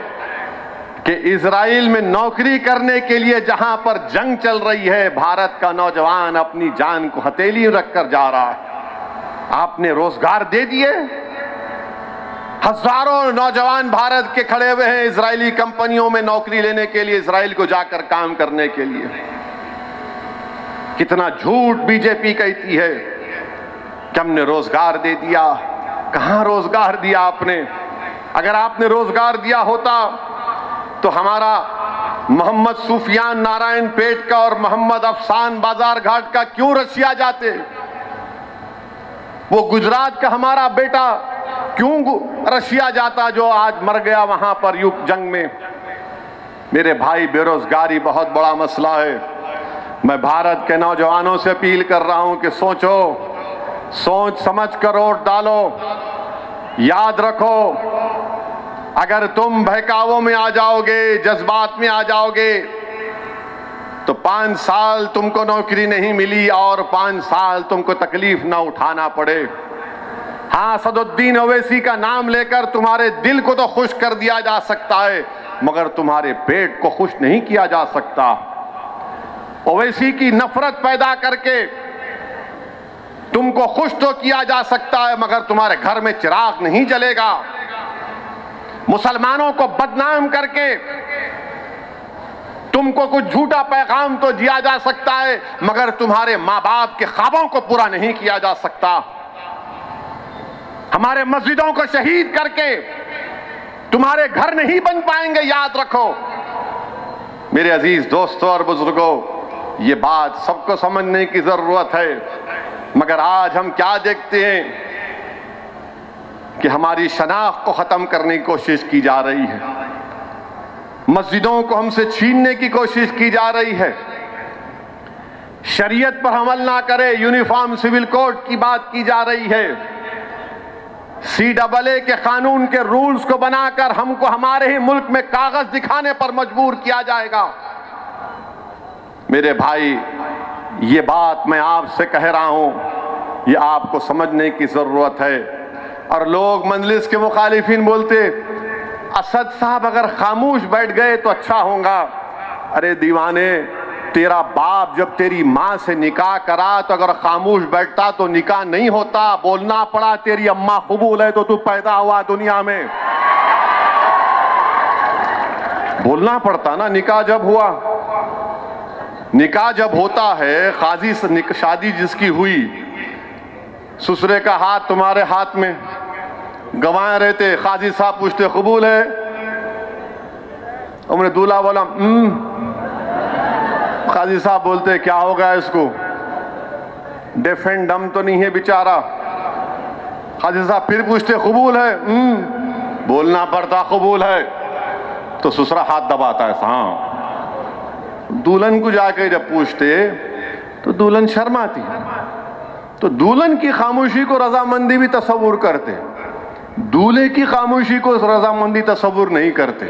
कि इजराइल में नौकरी करने के लिए जहां पर जंग चल रही है, भारत का नौजवान अपनी जान को हथेली रखकर जा रहा है। आपने रोजगार दे दिए, हजारों नौजवान भारत के खड़े हुए हैं इजरायली कंपनियों में नौकरी लेने के लिए, इजराइल को जाकर काम करने के लिए। कितना झूठ बीजेपी कहती है कि हमने रोजगार दे दिया। कहां रोजगार दिया आपने? अगर आपने रोजगार दिया होता तो हमारा मोहम्मद सुफियान नारायण पेट का और मोहम्मद अफसान बाजार घाट का क्यों रशिया जाते? वो गुजरात का हमारा बेटा क्यों रशिया जाता जो आज मर गया वहां पर युद्ध जंग में? मेरे भाई, बेरोजगारी बहुत बड़ा मसला है। मैं भारत के नौजवानों से अपील कर रहा हूं कि सोचो, सोच समझ कर वोट डालो। याद रखो, अगर तुम बहकावों में आ जाओगे, जज्बात में आ जाओगे, तो 5 साल तुमको नौकरी नहीं मिली और 5 साल तुमको तकलीफ ना उठाना पड़े। हाँ, असदुद्दीन ओवैसी का नाम लेकर तुम्हारे दिल को तो खुश कर दिया जा सकता है, मगर तुम्हारे पेट को खुश नहीं किया जा सकता। ओवैसी की नफरत पैदा करके तुमको खुश तो किया जा सकता है, मगर तुम्हारे घर में चिराग नहीं जलेगा। मुसलमानों को बदनाम करके तुमको कुछ झूठा पैगाम तो दिया जा सकता है, मगर तुम्हारे मां बाप के ख्वाबों को पूरा नहीं किया जा सकता। हमारे मस्जिदों को शहीद करके तुम्हारे घर नहीं बन पाएंगे, याद रखो। मेरे अजीज दोस्तों और बुजुर्गों, ये बात सबको समझने की जरूरत है। मगर आज हम क्या देखते हैं कि हमारी शनाख्त को खत्म करने की कोशिश की जा रही है, मस्जिदों को हमसे छीनने की कोशिश की जा रही है, शरीयत पर अमल ना करे, यूनिफॉर्म सिविल कोड की बात की जा रही है, CAA के कानून के रूल्स को बनाकर हमको हमारे ही मुल्क में कागज दिखाने पर मजबूर किया जाएगा। मेरे भाई, ये बात मैं आपसे कह रहा हूं, ये आपको समझने की जरूरत है। और लोग मजलिस के मुखालिफिन बोलते, असद साहब अगर खामोश बैठ गए तो अच्छा होगा। अरे दीवाने, तेरा बाप जब तेरी माँ से निकाह करा तो अगर खामोश बैठता तो निकाह नहीं होता, बोलना पड़ा तेरी अम्मा कबूल है तो तू पैदा हुआ दुनिया में। बोलना पड़ता ना, निकाह जब हुआ। निकाह जब होता है, काजी से शादी जिसकी हुई, ससुरे का हाथ तुम्हारे हाथ में, गवाह रहते, काजी साहब पूछते कबूल है, उन्होंने दूल्हा बोला काजी साहब बोलते क्या हो गया इसको, डेफ एंड डम तो नहीं है बेचारा। काजी साहब फिर पूछते कबूल है, बोलना पड़ता कबूल है, तो ससुरा हाथ दबाता है। हाँ, दुल्हन को जाके जब पूछते तो दुल्हन शर्माती, तो दुल्हन की खामोशी को रजामंदी भी तस्वुर करते, दूल्हे की खामोशी को रजामंदी तस्वुर नहीं करते।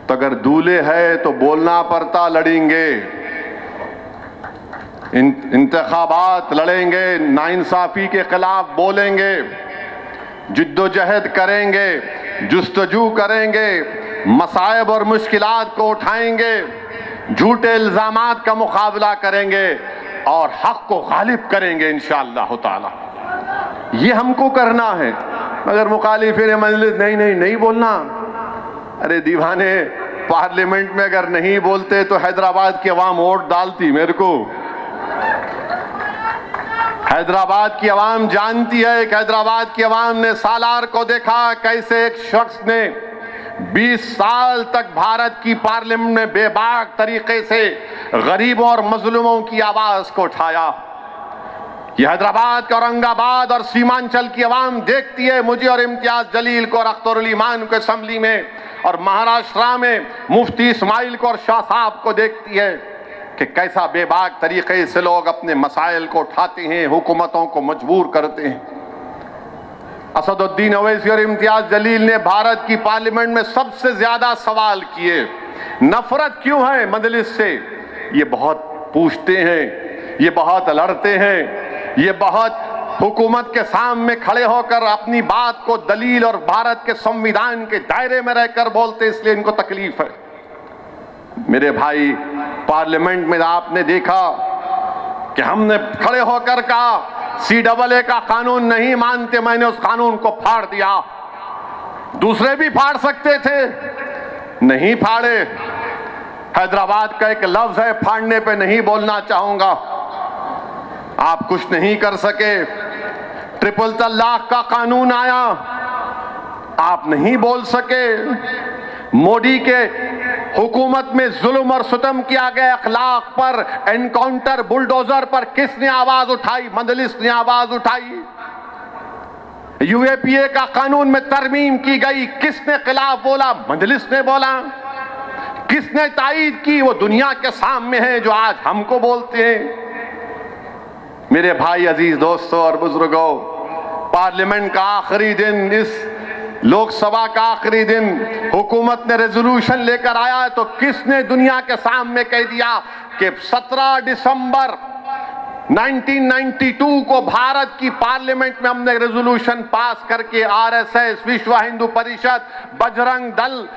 तो अगर दूल्हे है तो बोलना पड़ता, लड़ेंगे। इंतखाबात लड़ेंगे, नाइंसाफ़ी के खिलाफ बोलेंगे, जिद्दोजहद करेंगे, जुस्तजू करेंगे, मसाइब और मुश्किलात को उठाएंगे, झूठे इल्ज़ामात का मुकाबला करेंगे और हक़ को गालिब करेंगे इंशाअल्लाह ताला। ये हमको करना है। मगर मुखालिफिन मजलिस नहीं बोलना। अरे दीवाने, पार्लियामेंट में अगर नहीं बोलते तो हैदराबाद की अवाम वोट डालती मेरे को। हैदराबाद की अवाम जानती है कि हैदराबाद की अवाम ने सालार को देखा कैसे एक शख्स ने 20 साल तक भारत की पार्लियामेंट में बेबाक तरीके से गरीबों और मजलूमों की आवाज को उठाया। यह हैदराबाद के औरंगाबाद और सीमांचल की अवाम देखती है मुझे और इम्तियाज जलील को और अख्तर ईमान को असम्बली में, और महाराष्ट्र में मुफ्ती इस्माइल को और शाह साहब को देखती है कि कैसा बेबाक तरीके से लोग अपने मसाइल को उठाते हैं, हुकूमतों को मजबूर करते हैं। असदुद्दीन ओवैसी और इम्तियाज जलील ने भारत की पार्लियामेंट में सबसे ज्यादा सवाल किए। नफरत क्यों है मजलिस से? ये बहुत पूछते हैं, ये बहुत लड़ते हैं, ये बहुत हुकूमत के सामने खड़े होकर अपनी बात को दलील और भारत के संविधान के दायरे में रहकर बोलते, इसलिए इनको तकलीफ है। मेरे भाई, पार्लियामेंट में आपने देखा कि हमने खड़े होकर कहा CAA का कानून नहीं मानते, मैंने उस कानून को फाड़ दिया। दूसरे भी फाड़ सकते थे, नहीं फाड़े। हैदराबाद का एक लफ्ज है, फाड़ने पे नहीं बोलना चाहूंगा। आप कुछ नहीं कर सके। ट्रिपल तलाक का कानून आया, आप नहीं बोल सके। मोदी के हुकूमत में जुल्म और सुतम किया गया अखलाक पर, एनकाउंटर बुलडोजर पर किसने आवाज उठाई? मजलिस ने आवाज उठाई। UAPA का कानून में तरमीम की गई, किसने खिलाफ बोला? मजलिस ने बोला। किसने तायीद की? वो दुनिया के सामने है जो आज हमको बोलते हैं। मेरे भाई, अजीज दोस्तों और बुजुर्गों, पार्लियामेंट का आखिरी दिन, इस लोकसभा का आखिरी दिन हुकूमत ने रेजोल्यूशन लेकर आया तो किसने दुनिया के सामने कह दिया कि 17 दिसंबर 1992 को भारत की पार्लियामेंट में हमने रेजोल्यूशन पास करके RSS, विश्व हिंदू परिषद, बजरंग दल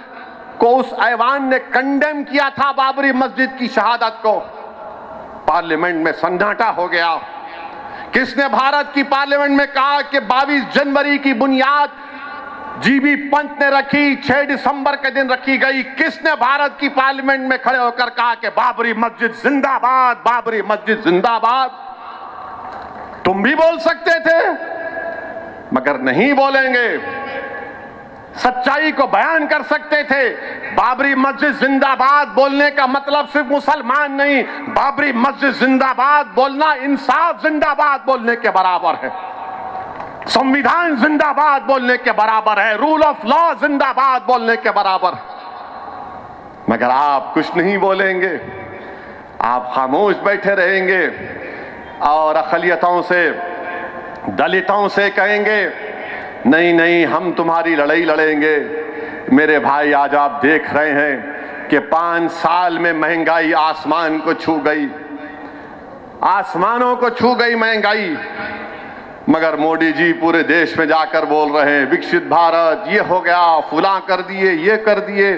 को उस ऐवान ने कंडेम किया था बाबरी मस्जिद की शहादत को। पार्लियामेंट में सन्नाटा हो गया। किसने भारत की पार्लियामेंट में कहा कि 22 जनवरी की बुनियाद GB पंत ने रखी, 6 दिसंबर के दिन रखी गई? किसने भारत की पार्लियामेंट में खड़े होकर कहा कि बाबरी मस्जिद जिंदाबाद, बाबरी मस्जिद जिंदाबाद? तुम भी बोल सकते थे, मगर नहीं बोलेंगे। सच्चाई को बयान कर सकते थे। बाबरी मस्जिद जिंदाबाद बोलने का मतलब सिर्फ मुसलमान नहीं, बाबरी मस्जिद जिंदाबाद बोलना इंसाफ जिंदाबाद बोलने के बराबर है, संविधान जिंदाबाद बोलने के बराबर है, रूल ऑफ लॉ जिंदाबाद बोलने के बराबर है। मगर आप कुछ नहीं बोलेंगे, आप खामोश बैठे रहेंगे और अक़लियतों से, दलितों से कहेंगे नहीं हम तुम्हारी लड़ाई लड़ेंगे। मेरे भाई, आज आप देख रहे हैं कि 5 साल में महंगाई आसमान को छू गई, आसमानों को छू गई महंगाई। मगर मोदी जी पूरे देश में जाकर बोल रहे हैं विकसित भारत, ये हो गया, फुला कर दिए, ये कर दिए।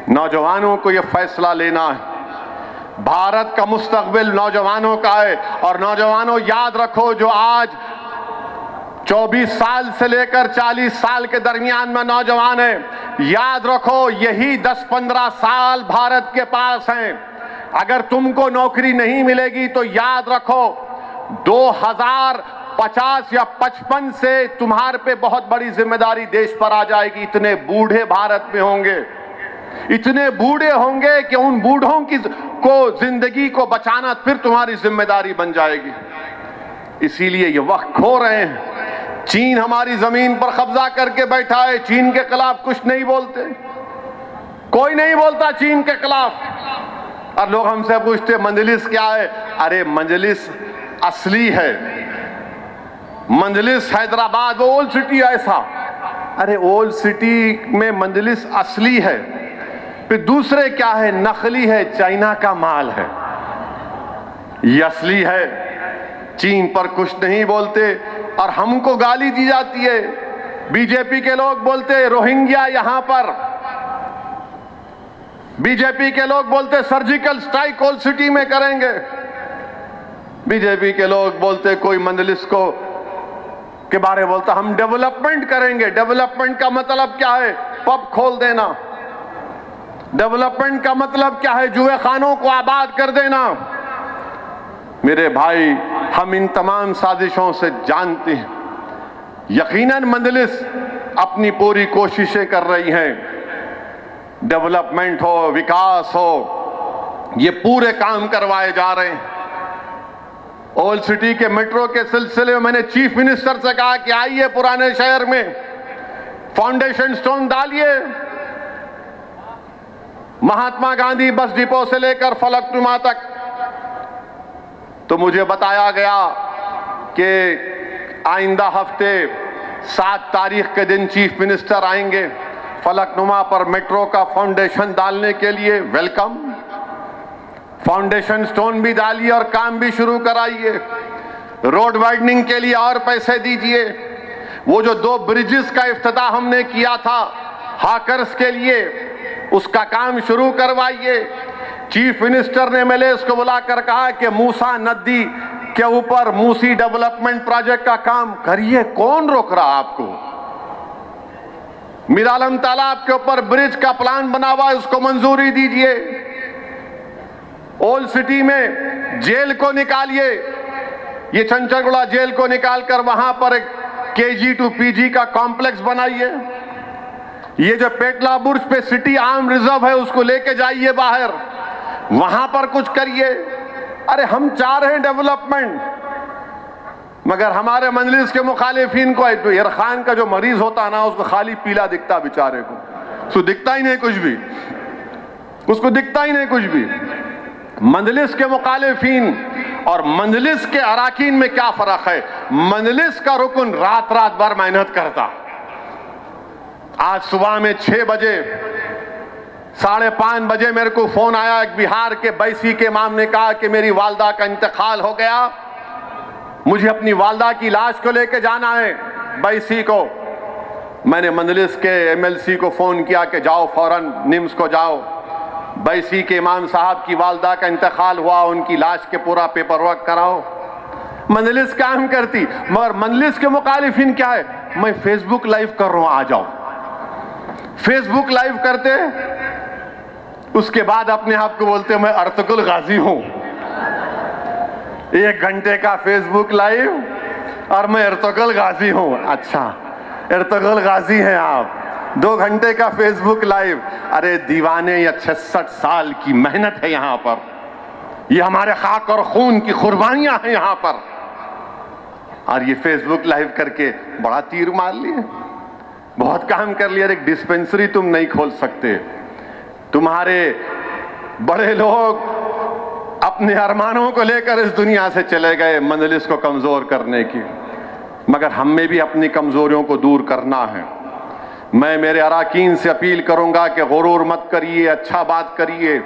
नौजवानों को ये फैसला लेना है। भारत का मुस्तकबिल नौजवानों का है। और नौजवानों, याद रखो, जो आज 24 साल से लेकर 40 साल के दरमियान में नौजवान है, याद रखो यही 10-15 साल भारत के पास हैं। अगर तुमको नौकरी नहीं मिलेगी तो याद रखो 2050 या 55 से तुम्हारे पे बहुत बड़ी जिम्मेदारी देश पर आ जाएगी। इतने बूढ़े भारत में होंगे, इतने बूढ़े होंगे कि उन बूढ़ों की जिंदगी को बचाना फिर तुम्हारी जिम्मेदारी बन जाएगी। इसीलिए ये वक्त खो रहे हैं। चीन हमारी जमीन पर कब्जा करके बैठा है, चीन के खिलाफ कुछ नहीं बोलते, कोई नहीं बोलता चीन के खिलाफ। और लोग हमसे पूछते मजलिस क्या है? अरे मजलिस असली है, मजलिस हैदराबाद वो ओल्ड सिटी ऐसा। अरे ओल्ड सिटी में मजलिस असली है, फिर दूसरे क्या है? नकली है, चाइना का माल है। ये असली है। चीन पर कुछ नहीं बोलते और हमको गाली दी जाती है। बीजेपी के लोग बोलते रोहिंग्या यहां पर, बीजेपी के लोग बोलते सर्जिकल स्ट्राइक ओल्ड सिटी में करेंगे, बीजेपी के लोग बोलते कोई मंजलिस को के बारे में बोलता हम डेवलपमेंट करेंगे। डेवलपमेंट का मतलब क्या है? पब खोल देना। डेवलपमेंट का मतलब क्या है? जुए खानों को आबाद कर देना। मेरे भाई, हम इन तमाम साजिशों से जानते हैं। यकीनन मंजलिस अपनी पूरी कोशिशें कर रही हैं, डेवलपमेंट हो, विकास हो, ये पूरे काम करवाए जा रहे हैं। ओल्ड सिटी के मेट्रो के सिलसिले में मैंने चीफ मिनिस्टर से कहा कि आइए पुराने शहर में फाउंडेशन स्टोन डालिए। महात्मा गांधी बस डिपो से लेकर फलकनुमा तक। तो मुझे बताया गया कि आइंदा हफ्ते 7 तारीख के दिन चीफ मिनिस्टर आएंगे फलकनुमा पर मेट्रो का फाउंडेशन डालने के लिए। वेलकम। फाउंडेशन स्टोन भी डालिए और काम भी शुरू कराइए। रोड वाइडनिंग के लिए और पैसे दीजिए। वो जो 2 ब्रिजेस का इफ्तिताह हमने किया था हाकर्स के लिए, उसका काम शुरू करवाइए। चीफ मिनिस्टर ने एमएलएस को बुलाकर कहा कि मूसा नदी के ऊपर मूसी डेवलपमेंट प्रोजेक्ट का काम करिए। कौन रोक रहा आपको? मीरालम तालाब के ऊपर ब्रिज का प्लान बना हुआ है, उसको मंजूरी दीजिए। ओल्ड सिटी में जेल को निकालिए, ये चंचलगुड़ा जेल को निकालकर वहां पर एक केजी टू पीजी का कॉम्प्लेक्स बनाइए। ये जो पेटला बुर्ज पे सिटी आर्म रिजर्व है उसको लेके जाइए बाहर, वहां पर कुछ करिए। अरे हम चाह रहे हैं डेवलपमेंट, मगर हमारे मजलिस के मुखालिफिन को, तो इरफान का जो मरीज होता ना उसको खाली पीला दिखता बेचारे को, उसको दिखता ही नहीं कुछ भी, उसको दिखता ही नहीं कुछ भी। मंजलिस के मुखालिफिन और मंजलिस के अराकीन में क्या फर्क है? मंजलिस का रुकन रात रात भर मेहनत करता। आज सुबह में 6 बजे 5:30 बजे मेरे को फोन आया एक बिहार के बैसी के इमाम ने कहा कि मेरी वालदा का इंतकाल हो गया, मुझे अपनी वालदा की लाश को लेके जाना है बैसी को। मैंने मंजलिस के एमएलसी को फोन किया कि जाओ फौरन निम्स को जाओ, बैसी के इमाम साहब की वालदा का इंतकाल हुआ, उनकी लाश के पूरा पेपर वर्क कराओ। मंजलिस काम करती, मगर मंजलिस के मुखालिफिन क्या है? मैं फेसबुक लाइव कर रहा हूं, आ जाओ। फेसबुक लाइव करते, उसके बाद अपने आप को बोलते मैं अर्तुगरुल गाजी हूं। 1 घंटे का फेसबुक लाइव और मैं अर्तुगरुल गाजी हूं। अच्छा, अर्तुगरुल गाजी हैं आप, 2 घंटे का फेसबुक लाइव। अरे दीवाने, या 66 साल की मेहनत है यहां पर, ये हमारे खाक और खून की कुर्बानियां हैं यहां पर, और ये फेसबुक लाइव करके बड़ा तीर मार लिए, बहुत काम कर लिया। एक डिस्पेंसरी तुम नहीं खोल सकते, तुम्हारे बड़े लोग अपने अरमानों को लेकर इस दुनिया से चले गए मंजलिस को कमजोर करने की, मगर हम में भी अपनी कमजोरियों को दूर करना है। मैं मेरे अराकीन से अपील करूंगा कि गुरूर मत करिए, अच्छा बात करिए,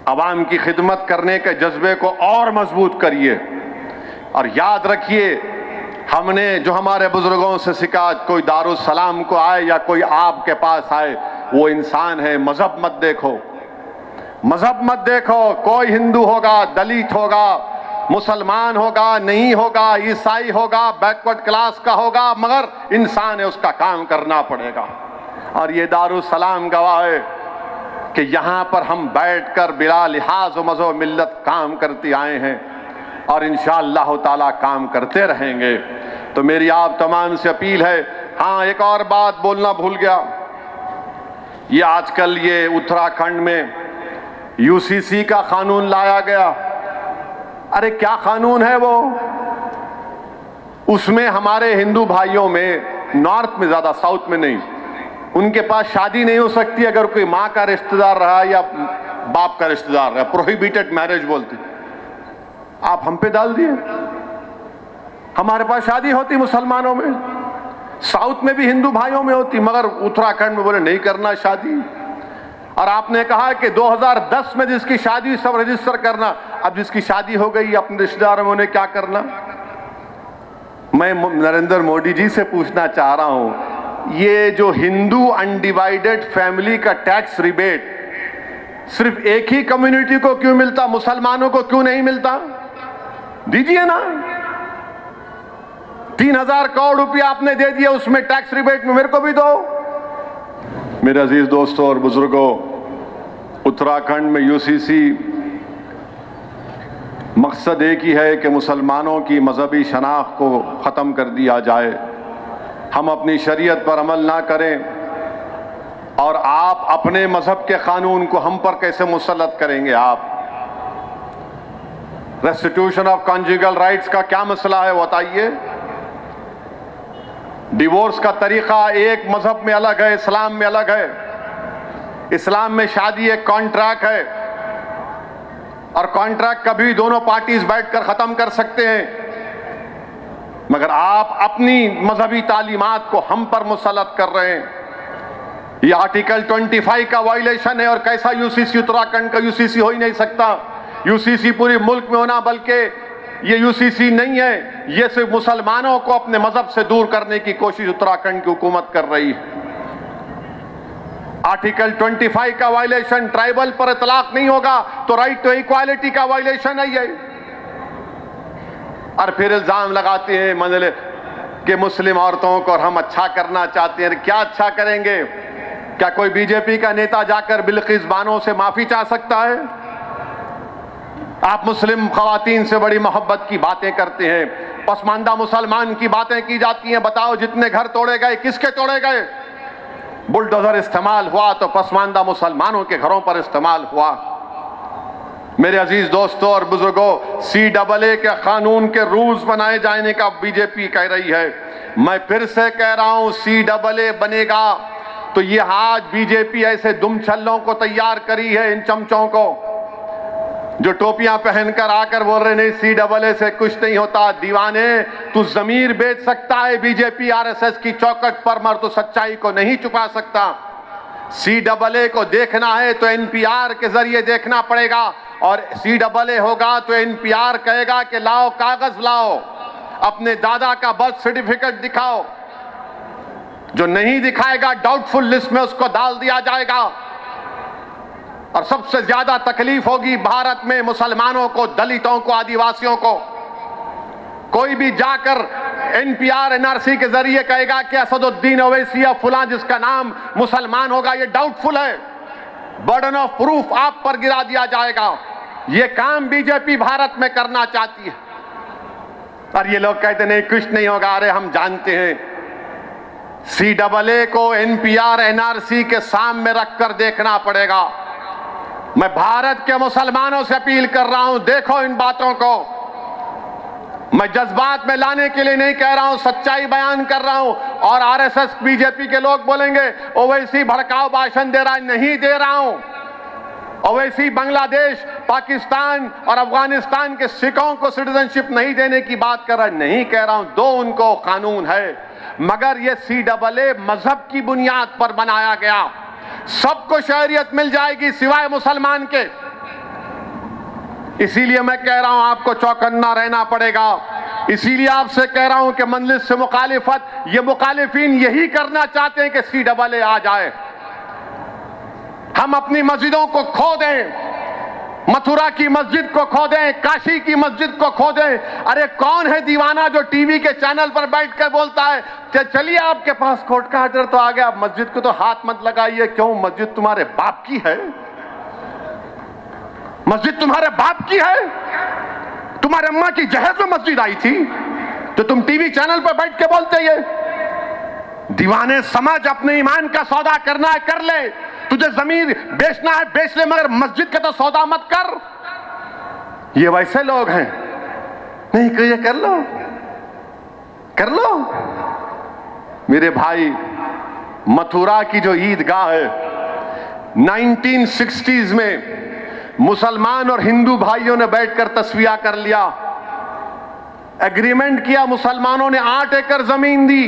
अवाम की खिदमत करने के जज्बे को और मजबूत करिए। और याद रखिए, हमने जो हमारे बुजुर्गों से सीखा, कोई दारुस सलाम को आए या कोई आपके पास आए, वो इंसान है। मजहब मत देखो, मजहब मत देखो। कोई हिंदू होगा, दलित होगा, मुसलमान होगा, नहीं होगा, ईसाई होगा, बैकवर्ड क्लास का होगा, मगर इंसान है, उसका काम करना पड़ेगा। और ये दारुस सलाम गवाह है कि यहाँ पर हम बैठकर बिला लिहाज मज़हब मिल्लत काम करते आए हैं और इंशाअल्लाह ताला काम करते रहेंगे। तो मेरी आप तमाम से अपील है। हाँ, एक और बात बोलना भूल गया, ये आजकल ये उत्तराखंड में यूसीसी का कानून लाया गया। अरे क्या कानून है वो? उसमें हमारे हिंदू भाइयों में, नॉर्थ में ज्यादा, साउथ में नहीं, उनके पास शादी नहीं हो सकती अगर कोई माँ का रिश्तेदार रहा या बाप का रिश्तेदार रहा। प्रोहिबिटेड मैरिज बोलते। आप हम पे डाल दिए। हमारे पास शादी होती मुसलमानों में, साउथ में भी हिंदू भाइयों में होती, मगर उत्तराखंड में बोले नहीं करना शादी। और आपने कहा कि 2010 में जिसकी शादी सब रजिस्टर करना। अब जिसकी शादी हो गई अपने रिश्तेदारों में उन्हें क्या करना। मैं नरेंद्र मोदी जी से पूछना चाह रहा हूं, ये जो हिंदू अनडिवाइडेड फैमिली का टैक्स रिबेट सिर्फ एक ही कम्युनिटी को क्यों मिलता, मुसलमानों को क्यों नहीं मिलता? दीजिए ना। 3000 करोड़ रुपया आपने दे दिया, उसमें टैक्स रिबेट में मेरे को भी दो। मेरे अजीज दोस्तों और बुजुर्गों, उत्तराखंड में यूसीसी मकसद एक ही है कि मुसलमानों की मजहबी शनाख्त को ख़त्म कर दिया जाए। हम अपनी शरीयत पर अमल ना करें और आप अपने मजहब के कानून को हम पर कैसे मुसल्लत करेंगे? आप रेस्टिट्यूशन ऑफ कॉन्जुगल राइट्स का क्या मसला है बताइए। डिवोर्स का तरीका एक मजहब में अलग है, इस्लाम में अलग है। इस्लाम में शादी एक कॉन्ट्रैक्ट है और कॉन्ट्रैक्ट कभी दोनों पार्टीज बैठकर खत्म कर सकते हैं, मगर आप अपनी मजहबी तालीमात को हम पर मुसल्लत कर रहे हैं। ये आर्टिकल 25 का वायलेशन है और कैसा यूसीसी, उत्तराखंड का यूसीसी हो ही नहीं सकता। यूसीसी पूरे मुल्क में होना, बल्कि ये यूसीसी नहीं है, ये सिर्फ मुसलमानों को अपने मजहब से दूर करने की कोशिश उत्तराखंड की हुकूमत कर रही है। आर्टिकल 25 का वायलेशन, ट्राइबल पर इतलाक नहीं होगा तो राइट टू इक्वालिटी का वायलेशन है ये। और फिर इल्जाम लगाते हैं मंजिल के मुस्लिम औरतों को और हम अच्छा करना चाहते हैं। क्या अच्छा करेंगे? क्या कोई बीजेपी का नेता जाकर बिल्किस बानो से माफी चाह सकता है? आप मुस्लिम खवातीन से बड़ी मोहब्बत की बातें करते हैं, पसमानदा मुसलमान की बातें की जाती हैं। बताओ जितने घर तोड़े गए किसके तोड़े गए? बुलडोजर इस्तेमाल हुआ तो पसमानदा मुसलमानों के घरों पर इस्तेमाल हुआ। मेरे अजीज दोस्तों और बुजुर्गों, CAA के कानून के रूल्स बनाए जाने का बीजेपी कह रही है। मैं फिर से कह रहा हूं, CAA बनेगा तो ये आज बीजेपी ऐसे दुमछल्लों को तैयार करी है, इन चमचों को जो टोपियां पहनकर आकर बोल रहे नहीं CAA से कुछ नहीं होता। दीवाने, तू जमीर बेच सकता है बीजेपी RSS की चौखट पर, मगर तो सच्चाई को नहीं छुपा सकता। CAA को देखना है तो NPR के जरिए देखना पड़ेगा, और CAA होगा तो NPR कहेगा कि लाओ कागज लाओ, अपने दादा का बर्थ सर्टिफिकेट दिखाओ। जो नहीं दिखाएगा डाउटफुल लिस्ट में उसको डाल दिया जाएगा। और सबसे ज्यादा तकलीफ होगी भारत में मुसलमानों को, दलितों को, आदिवासियों को। कोई भी जाकर NPR NRC के जरिए कहेगा कि असदुद्दीन ओवैसी या फुला जिसका नाम मुसलमान होगा, ये डाउटफुल है, बर्डन ऑफ प्रूफ आप पर गिरा दिया जाएगा। ये काम बीजेपी भारत में करना चाहती है। और ये लोग कहते नहीं कुछ नहीं होगा। अरे हम जानते हैं, CAA को NPR NRC के सामने रखकर देखना पड़ेगा। मैं भारत के मुसलमानों से अपील कर रहा हूं, देखो इन बातों को। मैं जज्बात में लाने के लिए नहीं कह रहा हूं, सच्चाई बयान कर रहा हूं। और RSS बीजेपी के लोग बोलेंगे ओवैसी भड़काऊ भाषण दे रहा है, नहीं दे रहा हूं। ओवैसी बांग्लादेश, पाकिस्तान और अफगानिस्तान के सिखों को सिटीजनशिप नहीं देने की बात कर रहा है, नहीं कह रहा हूं। दो उनको कानून है, मगर यह CAA मजहब की बुनियाद पर बनाया गया। सबको शहरियत मिल जाएगी सिवाय मुसलमान के। इसीलिए मैं कह रहा हूं आपको चौकन्ना रहना पड़ेगा। इसीलिए आपसे कह रहा हूं कि मजलिस से मुखालिफत, ये मुखालिफिन यही करना चाहते हैं कि CAA आ जाए, हम अपनी मस्जिदों को खो दें, मथुरा की मस्जिद को खो दें, काशी की मस्जिद को खो दें। अरे कौन है दीवाना जो टीवी के चैनल पर बैठकर बोलता है चलिए आपके पास कोर्ट का ऑर्डर तो आ गया, मस्जिद को तो हाथ मत लगाइए। क्यों? मस्जिद तुम्हारे बाप की है, मस्जिद तुम्हारे बाप की है। तुम्हारे अम्मा की जहेज में मस्जिद आई थी तो तुम टीवी चैनल पर बैठ के बोलते ये। दीवाने समझ, अपने ईमान का सौदा करना है कर ले, तुझे जमीन बेचना है बेच ले, मगर मस्जिद का तो सौदा मत कर। ये वैसे लोग हैं, नहीं कहिए कर लो कर लो। मेरे भाई, मथुरा की जो ईदगाह है 1960s में मुसलमान और हिंदू भाइयों ने बैठकर तस्वीया कर लिया, एग्रीमेंट किया। मुसलमानों ने 8 एकड़ जमीन दी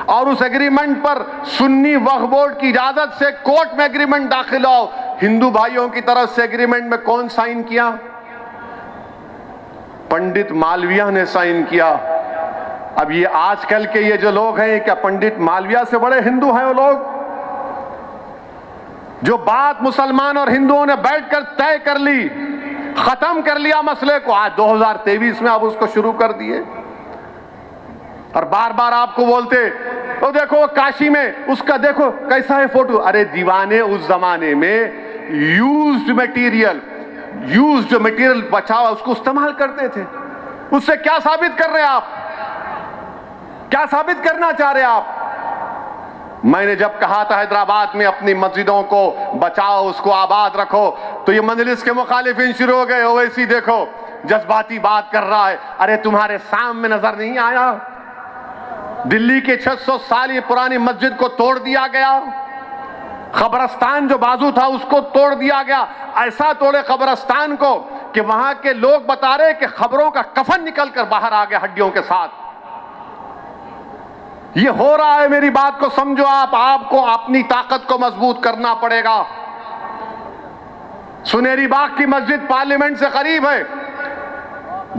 और उस एग्रीमेंट पर सुन्नी वक्फ बोर्ड की इजाजत से कोर्ट में एग्रीमेंट दाखिल हो। हिंदू भाइयों की तरफ से एग्रीमेंट में कौन साइन किया? पंडित मालवीय ने साइन किया। अब ये आजकल के ये जो लोग हैं, क्या पंडित मालवीय से बड़े हिंदू हैं वो लोग? जो बात मुसलमान और हिंदुओं ने बैठकर तय कर ली, खत्म कर लिया मसले को, आज 2023 में आप उसको शुरू कर दिए और बार बार आपको बोलते तो देखो काशी में उसका देखो कैसा है फोटो। अरे दीवाने, उस जमाने में यूज्ड मटेरियल बचा हुआ उसको इस्तेमाल करते थे। उससे क्या साबित कर रहे हैं आप? क्या साबित करना चाह रहे हैं आप? मैंने जब कहा था हैदराबाद में अपनी मस्जिदों को बचाओ, उसको आबाद रखो, तो ये मजलिस के मुखालिफिन शुरू हो गए, ओवैसी देखो जज्बाती बात कर रहा है। अरे तुम्हारे सामने नजर नहीं आया? दिल्ली के 600 साल ये पुरानी मस्जिद को तोड़ दिया गया, कब्रस्तान जो बाजू था उसको तोड़ दिया गया। ऐसा तोड़े कब्रस्तान को कि वहां के लोग बता रहे कि खबरों का कफन निकल कर बाहर आ गया हड्डियों के साथ। ये हो रहा है, मेरी बात को समझो आप। आपको अपनी ताकत को मजबूत करना पड़ेगा। सुनेरी बाग की मस्जिद पार्लियामेंट से करीब है।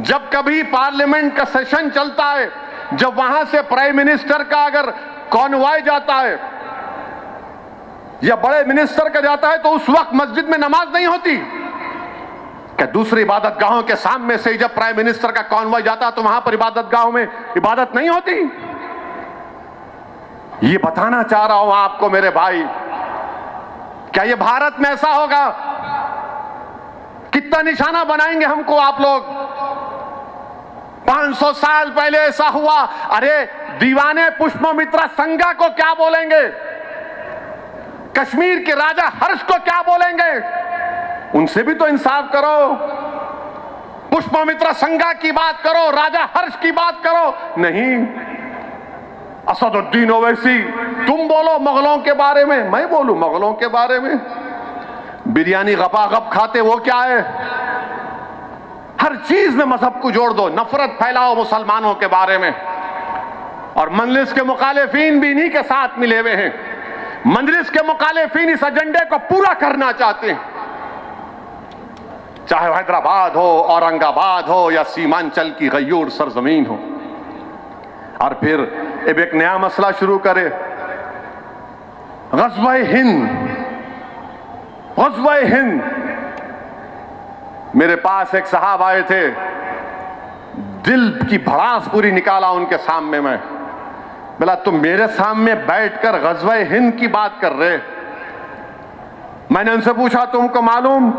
जब कभी पार्लियामेंट का सेशन चलता है, जब वहां से प्राइम मिनिस्टर का अगर कॉन्वॉय जाता है या बड़े मिनिस्टर का जाता है, तो उस वक्त मस्जिद में नमाज नहीं होती। क्या दूसरी इबादत गाहों के सामने से जब प्राइम मिनिस्टर का कॉन्वॉय जाता है तो वहां पर इबादत गाहों में इबादत नहीं होती? ये बताना चाह रहा हूं आपको मेरे भाई। क्या ये भारत में ऐसा होगा? कितना निशाना बनाएंगे हमको आप लोग? 500 साल पहले ऐसा हुआ। अरे दीवाने पुष्पमित्रा संगा को क्या बोलेंगे? कश्मीर के राजा हर्ष को क्या बोलेंगे? उनसे भी तो इंसाफ करो। पुष्पमित्रा संगा की बात करो, राजा हर्ष की बात करो। नहीं, असदुद्दीन ओवैसी तुम बोलो मुगलों के बारे में, मैं बोलूं मुगलों के बारे में। बिरयानी गपागप खाते वो क्या है? हर चीज में मजहब को जोड़ दो, नफरत फैलाओ मुसलमानों के बारे में। और मजलिस के मुखालिफिन भी इन्हीं के साथ मिले हुए हैं। मजलिस के मुखालिफिन इस एजेंडे को पूरा करना चाहते हैं, चाहे हैदराबाद हो, औरंगाबाद हो या सीमांचल की गयूर सरजमीन हो। और फिर अब एक नया मसला शुरू करे, ग़ज़वा-ए हिंद। मेरे पास एक साहब आए थे, दिल की भड़ास पूरी निकाला उनके सामने में। बोला तुम मेरे सामने बैठकर ग़ज़वा-ए हिंद की बात कर रहे? मैंने उनसे पूछा तुमको मालूम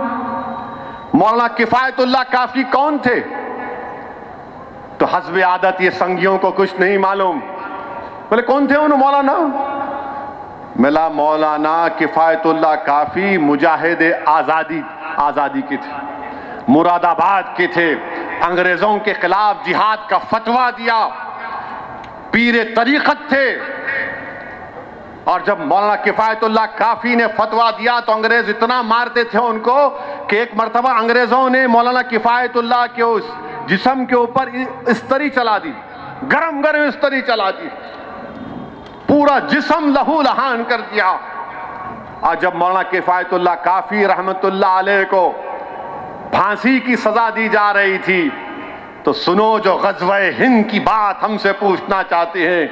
मौलाना किफायतुल्लाह काफी कौन थे? तो हस्ब आदत ये संगियों को कुछ नहीं मालूम। बोले कौन थे उन्होंने मौलाना? मिला मौलाना किफायतुल्लाह काफी मुजाहिद आजादी के थे, मुरादाबाद के थे, अंग्रेजों के खिलाफ जिहाद का फतवा दिया, पीरे तरीकत थे। और जब मौलाना किफायतुल्लाह काफी ने फतवा दिया तो अंग्रेज इतना मारते थे उनको कि एक मर्तबा अंग्रेजों ने मौलाना किफायतुल्लाह के उस जिस्म के ऊपर इस्तरी चला दी, गरम गरम इस्तरी चला दी, पूरा जिस्म लहू लहान कर दिया। और जब मौलाना किफायतुल्लाह काफी रहमतुल्लाह अलैह को फांसी की सजा दी जा रही थी, तो सुनो जो ग़ज़वा-ए हिंद की बात हमसे पूछना चाहते हैं,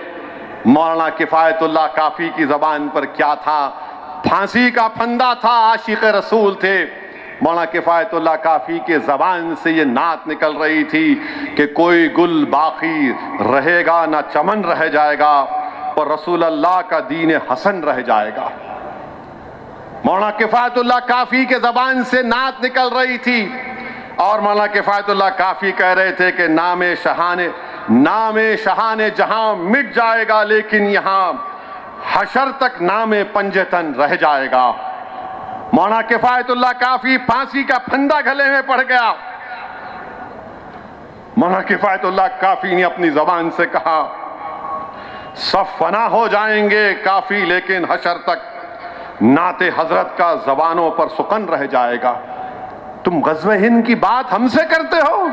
मौलाना किफायतुल्लाह काफी की जबान पर क्या था? फांसी का फंदा था, आशिक़ रसूल थे। मौलाना किफायतुल्लाह काफी के जबान से ये नात निकल रही थी कि कोई गुल बाकी रहेगा ना चमन रह जाएगा, पर रसूल अल्लाह का दीन हसन रह जाएगा। मौलाना किफायतुल्लाह काफी के जबान से नात निकल रही थी और मौलाना किफायतुल्लाह काफी कह रहे थे कि नामे शहाने जहां मिट जाएगा, लेकिन यहां हशर तक नामे पंजतन रह जाएगा। मौलाना किफायतुल्लाह काफी फांसी का फंदा गले में पड़ गया। मौलाना किफायतुल्लाह काफी ने अपनी जबान से कहा सब फना हो जाएंगे काफी, लेकिन हशर तक नाते हजरत का जबानों पर सुकन रह जाएगा। तुम ग़ज़वा-ए हिंद की बात हमसे करते हो?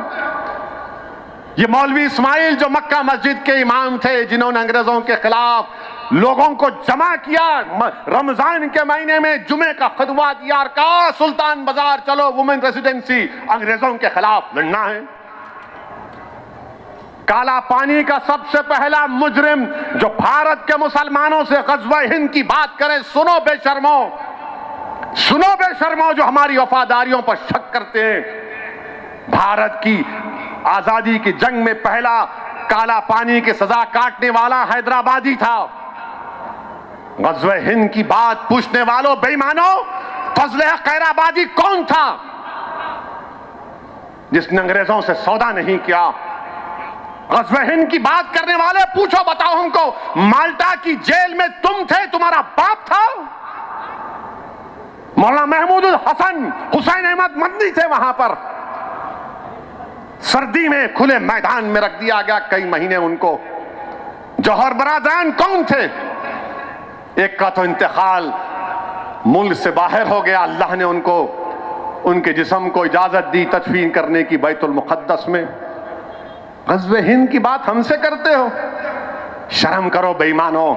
ये मौलवी इस्माइल जो मक्का मस्जिद के इमाम थे, जिन्होंने अंग्रेजों के खिलाफ लोगों को जमा किया, रमजान के महीने में जुमे का खुतबा दिया और कहा सुल्तान बाजार चलो वुमेन रेसिडेंसी, अंग्रेजों के खिलाफ लड़ना है। काला पानी का सबसे पहला मुजरिम जो भारत के मुसलमानों से ग़ज़वा हिंद की बात करे, सुनो बेशर्मो, सुनो बेशर्मो जो हमारी वफादारियों पर शक करते हैं। भारत की आजादी की जंग में पहला काला पानी की सजा काटने वाला हैदराबादी था। ग़ज़वा हिंद की बात पूछने वालों बेईमानों, फजले खैराबादी कौन था जिसने अंग्रेजों से सौदा नहीं किया? ग़ज़वा हिंद की बात करने वाले पूछो, बताओ हमको, माल्टा की जेल में तुम थे, तुम्हारा बाप था? मौलाना महमूद हसन, हुसैन अहमद मदनी थे वहां पर। सर्दी में खुले मैदान में रख दिया गया कई महीने उनको। जौहर बरादरान कौन थे? एक का तो इंतकाल मुल्क से बाहर हो गया, अल्लाह ने उनको, उनके जिस्म को इजाजत दी तदफीन करने की बैतुल मुक़द्दस में। ग़ज़वा हिंद की बात हमसे करते हो? शर्म करो बेईमानों।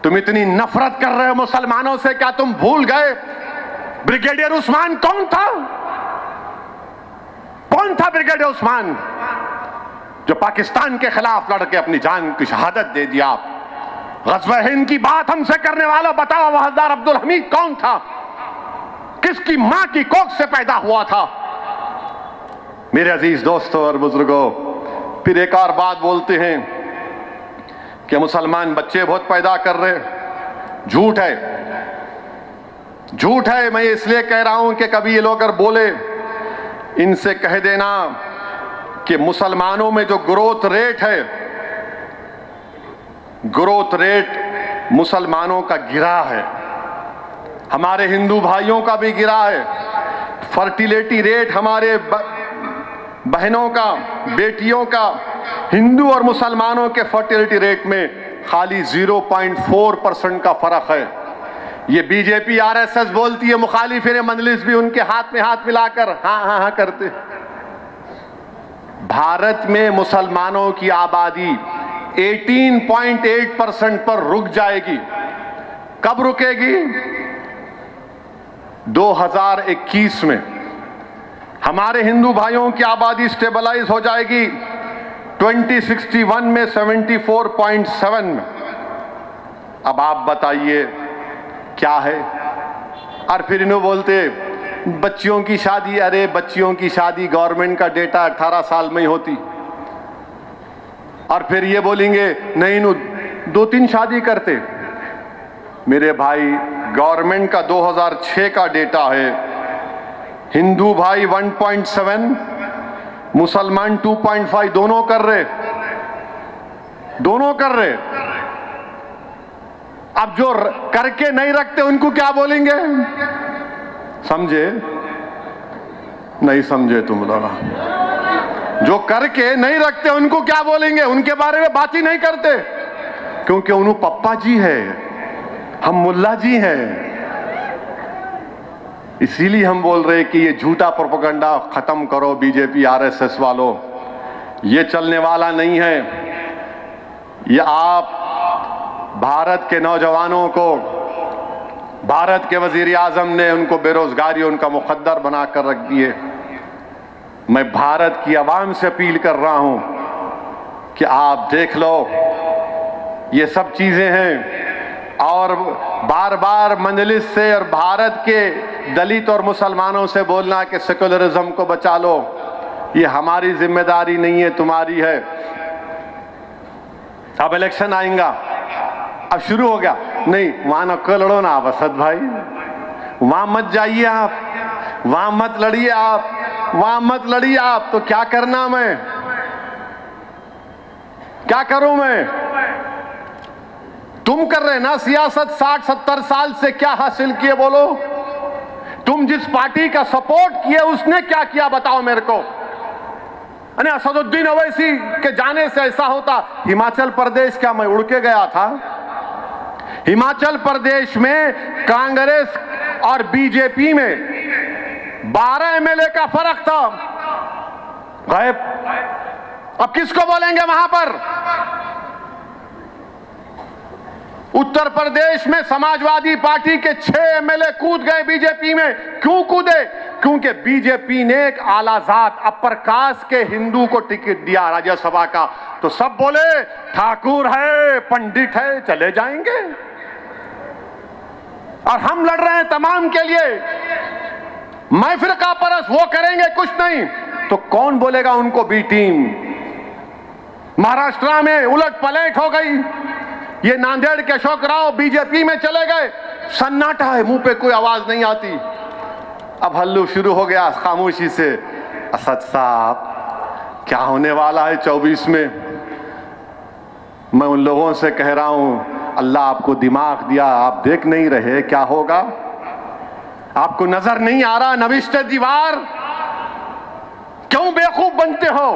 तुम इतनी नफरत कर रहे हो मुसलमानों से, क्या तुम भूल गए ब्रिगेडियर उस्मान कौन था? कौन था ब्रिगेडियर उस्मान जो पाकिस्तान के खिलाफ लड़के अपनी जान की शहादत दे दिया? ग़ज़वा हिंद की बात हमसे करने वालों बताओ, वफादार अब्दुल हमीद कौन था? किसकी मां की कोख से पैदा हुआ था? मेरे अजीज दोस्तों और बुजुर्गों, फिर एक और बात बोलते हैं कि मुसलमान बच्चे बहुत पैदा कर रहे। झूठ है, झूठ है। मैं इसलिए कह रहा हूं कि कभी ये लोग अगर बोले, इनसे कह देना कि मुसलमानों में जो ग्रोथ रेट है, ग्रोथ रेट मुसलमानों का गिरा है, हमारे हिंदू भाइयों का भी गिरा है। फर्टिलिटी रेट हमारे बहनों का, बेटियों का, हिंदू और मुसलमानों के फर्टिलिटी रेट में खाली 0.4% का फर्क है। ये बीजेपी आरएसएस बोलती है, मुखालिफिन मजलिस भी उनके हाथ में हाथ मिलाकर हाँ हाँ हाँ करते। भारत में मुसलमानों की आबादी 18.8% पर रुक जाएगी। कब रुकेगी? 2021 में। हमारे हिंदू भाइयों की आबादी स्टेबलाइज हो जाएगी 2061 में 74.7 में। अब आप बताइए क्या है? और फिर इन्हों बोलते बच्चियों की शादी, अरे बच्चियों की शादी गवर्नमेंट का डेटा 18 साल में ही होती। और फिर ये बोलेंगे नहीं 2-3 शादी करते। मेरे भाई, गवर्नमेंट का 2006 का डेटा है, हिंदू भाई 1.7, मुसलमान 2.5, दोनों कर रहे, दोनों कर रहे। अब जो करके नहीं रखते उनको क्या बोलेंगे? समझे? नहीं समझे तुम लोग? जो करके नहीं रखते उनको क्या बोलेंगे? उनके बारे में बात ही नहीं करते, क्योंकि उन्हों पप्पा जी है, हम मुल्ला जी हैं। इसीलिए हम बोल रहे कि ये झूठा प्रोपेगेंडा खत्म करो बीजेपी आरएसएस वालों, ये चलने वाला नहीं है। ये आप भारत के नौजवानों को, भारत के वजीर आजम ने उनको बेरोजगारी उनका मुकद्दर बनाकर रख दिए। मैं भारत की आवाम से अपील कर रहा हूं कि आप देख लो, ये सब चीजें हैं। और बार बार मजलिस से और भारत के दलित और मुसलमानों से बोलना कि सेकुलरिज्म को बचा लो, ये हमारी जिम्मेदारी नहीं है, तुम्हारी है। अब इलेक्शन आएगा, अब शुरू हो गया, नहीं वहां न लड़ो ना आप असद भाई, वहां मत जाइए आप, वहां मत लड़िए आप, वहां मत लड़िए आप। तो क्या करना? मैं क्या करूं? मैं तुम कर रहे ना सियासत 60-70 साल से, क्या हासिल किए बोलो? तुम जिस पार्टी का सपोर्ट किए उसने क्या किया बताओ मेरे को? अरे असदुद्दीन ओवैसी के जाने से ऐसा होता। हिमाचल प्रदेश, क्या मैं उड़ के गया था? हिमाचल प्रदेश में कांग्रेस और बीजेपी में 12 एमएलए का फर्क था, गायब। अब किसको बोलेंगे वहां पर? उत्तर प्रदेश में समाजवादी पार्टी के 6 एमएलए कूद गए बीजेपी में। क्यों कूदे? क्योंकि बीजेपी ने एक आलाजात अपर कास्ट के हिंदू को टिकट दिया राज्यसभा का, तो सब बोले ठाकुर है, पंडित है, चले जाएंगे। और हम लड़ रहे हैं तमाम के लिए। मैं फिरका परस, वो करेंगे कुछ नहीं, तो कौन बोलेगा उनको बी टीम? महाराष्ट्र में उलट पलट हो गई। ये नांदेड़ के अशोक राव बीजेपी में चले गए, सन्नाटा है, मुंह पे कोई आवाज नहीं आती। अब हल्लू शुरू हो गया खामोशी से। असद साहब क्या होने वाला है 24 में? मैं उन लोगों से कह रहा हूं, अल्लाह आपको दिमाग दिया, आप देख नहीं रहे क्या होगा? आपको नजर नहीं आ रहा नविश्ते दीवार? क्यों बेवकूफ बनते हो?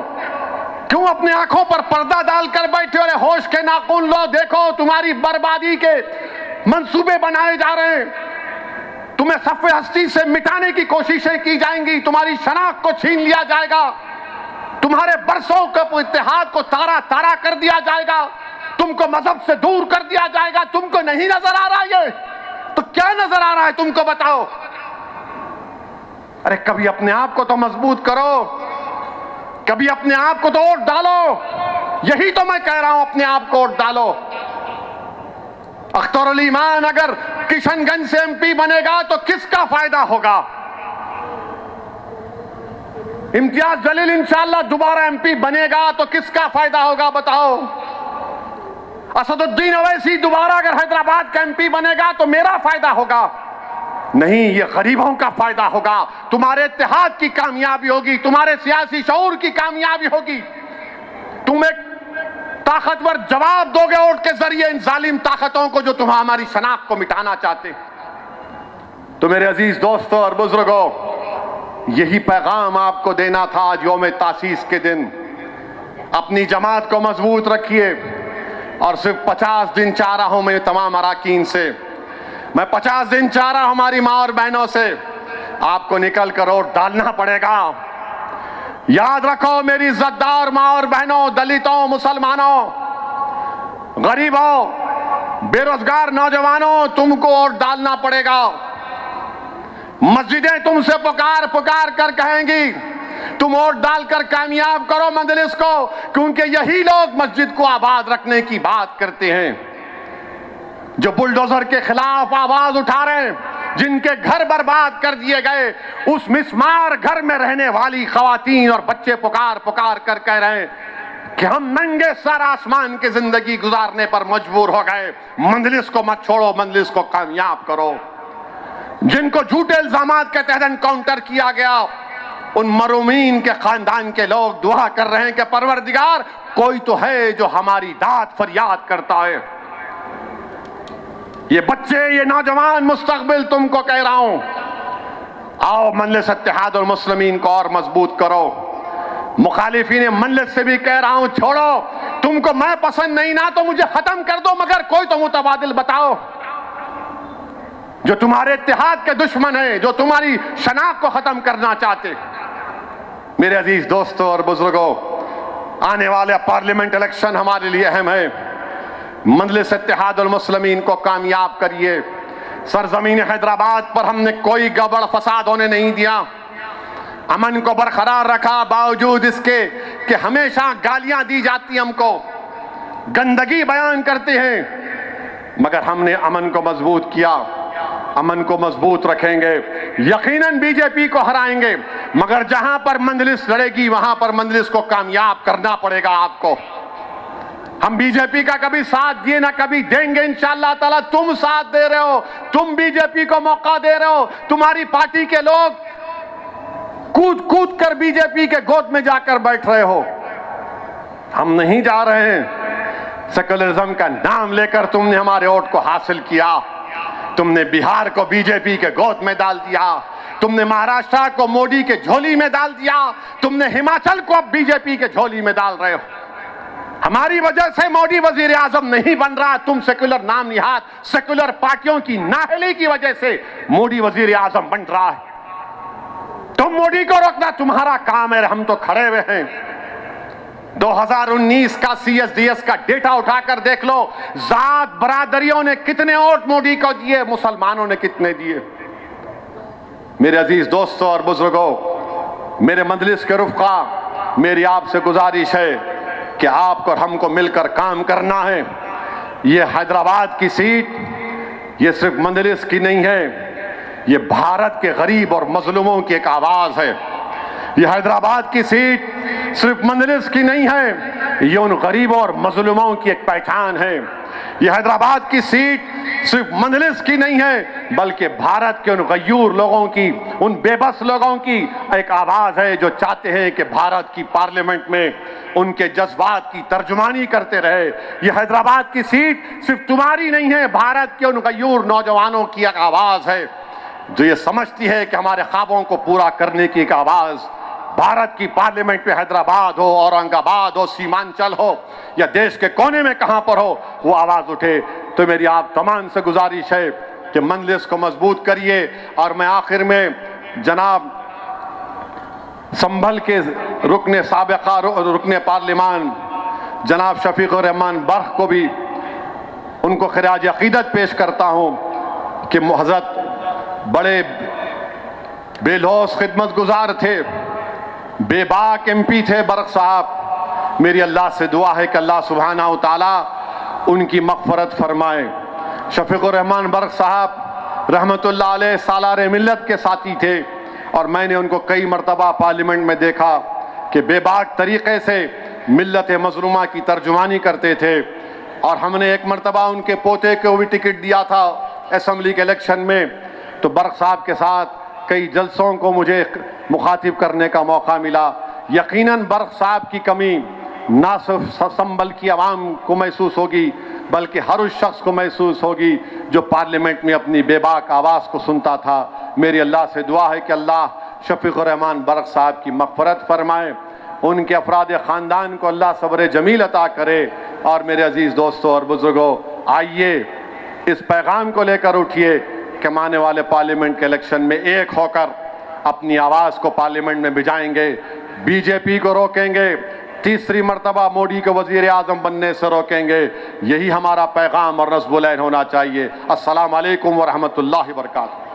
क्यों अपने आंखों पर पर्दा डालकर बैठे हो? होश के नाखून लो, देखो तुम्हारी बर्बादी के मंसूबे बनाए जा रहे हैं। तुम्हें सफ़े हस्ती से मिटाने की कोशिशें की जाएंगी, तुम्हारी शनाख्त को छीन लिया जाएगा, तुम्हारे बरसों के इत्तेहाद को तारा तारा कर दिया जाएगा, तुमको मजहब से दूर कर दिया जाएगा। तुमको नहीं नजर आ रहा ये? तो क्या नजर आ रहा है तुमको, बताओ? अरे कभी अपने आप को तो मजबूत करो, कभी अपने आप को तो वोट डालो। यही तो मैं कह रहा हूं, अपने आप को वोट डालो। अख्तर ईमान अगर किशनगंज से एमपी बनेगा तो किसका फायदा होगा? इम्तियाज जलील इंशाअल्लाह दोबारा एमपी बनेगा तो किसका फायदा होगा, बताओ? असदुद्दीन ओवैसी दोबारा अगर हैदराबाद का एमपी बनेगा तो मेरा फायदा होगा? नहीं, ये गरीबों का फायदा होगा। तुम्हारे इत्तेहाद की कामयाबी होगी, तुम्हारे सियासी शऊर की कामयाबी होगी। तुम एक ताकतवर जवाब दोगे वोट के जरिए इन जालिम ताकतों को जो तुम्हारी हमारी शनाख्त को मिटाना चाहते। तो मेरे अजीज दोस्तों और बुजुर्गों, यही पैगाम आपको देना था आज यौम तासीस के दिन। अपनी जमात को मजबूत रखिए। और सिर्फ 50 दिन चाह रहा हूं मैं तमाम अराकीन से, मैं 50 दिन चाह रहा हूं हमारी माँ और बहनों से, आपको निकल कर वोट डालना पड़ेगा। याद रखो मेरी इज्जतदार माँ और बहनों, दलितों, मुसलमानों, गरीबों, बेरोजगार नौजवानों, तुमको वोट डालना पड़ेगा। मस्जिदें तुमसे पुकार पुकार कर कहेंगी तुम वोट डालकर कामयाब करो मजलिस को, क्योंकि यही लोग मस्जिद को आबाद रखने की बात करते हैं, जो बुलडोजर के खिलाफ आवाज उठा रहे हैं, जिनके घर बर्बाद कर दिए गए। उस मिस्मार घर में रहने वाली खवातीन और बच्चे पुकार पुकार कर कह रहे हैं कि हम नंगे सर आसमान की जिंदगी गुजारने पर मजबूर हो गए। मंजलिस को मत छोड़ो, मंजलिस को कामयाब करो। जिनको झूठे इल्जामात के तहत एनकाउंटर किया गया, उन मरूमीन के खानदान के लोग दुआ कर रहे हैं कि परवरदिगार कोई तो है जो हमारी दाद फरियाद करता है। ये बच्चे, ये नौजवान मुस्तकबिल तुमको कह रहा हूं, आओ मजलिस इत्तेहाद और मुस्लिमीन को और मजबूत करो। मुखालिफीन मजलिस से भी कह रहा हूं, छोड़ो, तुमको मैं पसंद नहीं ना तो मुझे खत्म कर दो, मगर कोई तो मुतबादिल बताओ जो तुम्हारे इत्तेहाद के दुश्मन है, जो तुम्हारी शनाख्त को खत्म करना चाहते। मेरे अजीज दोस्तों और बुजुर्गों, आने वाले पार्लियामेंट इलेक्शन हमारे लिए अहम है। मजलिस इत्तेहाद और मुस्लिमीन को कामयाब करिए। सरजमीन हैदराबाद पर हमने कोई गड़बड़ फसाद होने नहीं दिया, अमन को बरकरार रखा, बावजूद इसके कि हमेशा गालियां दी जाती, हमको गंदगी बयान करते हैं, मगर हमने अमन को मजबूत किया। अमन को मजबूत रखेंगे, यकीनन बीजेपी को हराएंगे, मगर जहां पर मजलिस लड़ेगी वहां पर मजलिस को कामयाब करना पड़ेगा आपको। हम बीजेपी का कभी साथ दिए ना कभी देंगे इंशाअल्लाह ताला। तुम साथ दे रहे हो, तुम बीजेपी को मौका दे रहे हो, तुम्हारी पार्टी के लोग कूद कूद कर बीजेपी के गोद में जाकर बैठ रहे हो। हम नहीं जा रहे हैं। सेकुलरिज्म का नाम लेकर तुमने हमारे वोट को हासिल किया, तुमने बिहार को बीजेपी के गोद में डाल दिया, तुमने महाराष्ट्र को मोदी के झोली में डाल दिया, तुमने हिमाचल को अब बीजेपी के झोली में डाल रहे हो। हमारी वजह से मोदी वजीर आजम नहीं बन रहा, तुम सेकुलर नाम निहाद सेकुलर पार्टियों की नाहली की वजह से मोदी वजीर आजम बन रहा है। तुम मोदी को रोकना तुम्हारा काम है, हम तो खड़े हुए हैं। 2019 का CSDS का डेटा उठाकर देख लो, जात बरादरियों ने कितने वोट मोदी को दिए, मुसलमानों ने कितने दिए। मेरे अजीज दोस्तों और बुजुर्गों, मेरे मजलिस के रुफ़क़ा, मेरी आपसे गुजारिश है कि आपको और हमको मिलकर काम करना है। ये हैदराबाद की सीट ये सिर्फ मजलिस की नहीं है, ये भारत के गरीब और मजलूमों की एक आवाज़ है। ये हैदराबाद की सीट सिर्फ मजलिस की नहीं है, ये उन गरीबों और मजलूमों की एक पहचान है। ये हैदराबाद की सीट सिर्फ मजलिस की नहीं है, बल्कि भारत के उन गयूर लोगों की, उन बेबस लोगों की एक आवाज़ है जो चाहते हैं कि भारत की पार्लियामेंट में उनके जज्बात की तर्जुमानी करते रहे। ये हैदराबाद की सीट सिर्फ तुम्हारी नहीं है, भारत के उन गयूर नौजवानों की एक आवाज़ है जो ये समझती है कि हमारे ख्वाबों को पूरा करने की एक आवाज़ भारत की पार्लियामेंट में, हैदराबाद हो, औरंगाबाद हो, सीमांचल हो या देश के कोने में कहां पर हो, वो आवाज़ उठे। तो मेरी आप तमाम से गुजारिश है कि मजलिस को मजबूत करिए। और मैं आखिर में जनाब संभल के रुकने पार्लिमान जनाब शफीकुर रहमान बर्क को भी उनको खिराज अकीदत पेश करता हूँ कि हज़रत बड़े बेलौस खिदमत गुजार थे, बेबाक एमपी थे बर्क साहब। मेरी अल्लाह से दुआ है कि अल्लाह सुब्हाना व तआला उनकी मग़फ़रत फरमाए। शफीकुर रहमान बर्क साहब रहमतुल्लाह अलैह सालार मिल्लत के साथी थे और मैंने उनको कई मरतबा पार्लियामेंट में देखा कि बेबाक तरीक़े से मिल्लत मज़लूमा की तर्जुमानी करते थे। और हमने एक मरतबा उनके पोते को भी टिकट दिया था असम्बली के इलेक्शन में, तो बर्क साहब के साथ कई जलसों को मुझे मुखातिब करने का मौका मिला। यकीनन बर्क साहब की कमी ना सिर्फ संभल की आवाम को महसूस होगी, बल्कि हर उस शख्स को महसूस होगी जो पार्लियामेंट में अपनी बेबाक आवाज़ को सुनता था। मेरी अल्लाह से दुआ है कि अल्लाह शफीकुर रहमान बर्क साहब की मग़फ़रत फरमाए, उनके अफराद ख़ानदान को अल्लाह सब्र जमील अता करे। और मेरे अजीज़ दोस्तों और बुज़ुर्गों, आइए इस पैगाम को लेकर उठिए कि आने वाले पार्लियामेंट के इलेक्शन में एक होकर अपनी आवाज़ को पार्लियामेंट में भिजाएंगे, बीजेपी को रोकेंगे, तीसरी मरतबा मोदी को वज़ीर आज़म बनने से रोकेंगे। यही हमारा पैगाम और नस्बुल ऐन होना चाहिए। अस्सलाम वालेकुम व रहमतुल्लाहि व बरकातहू।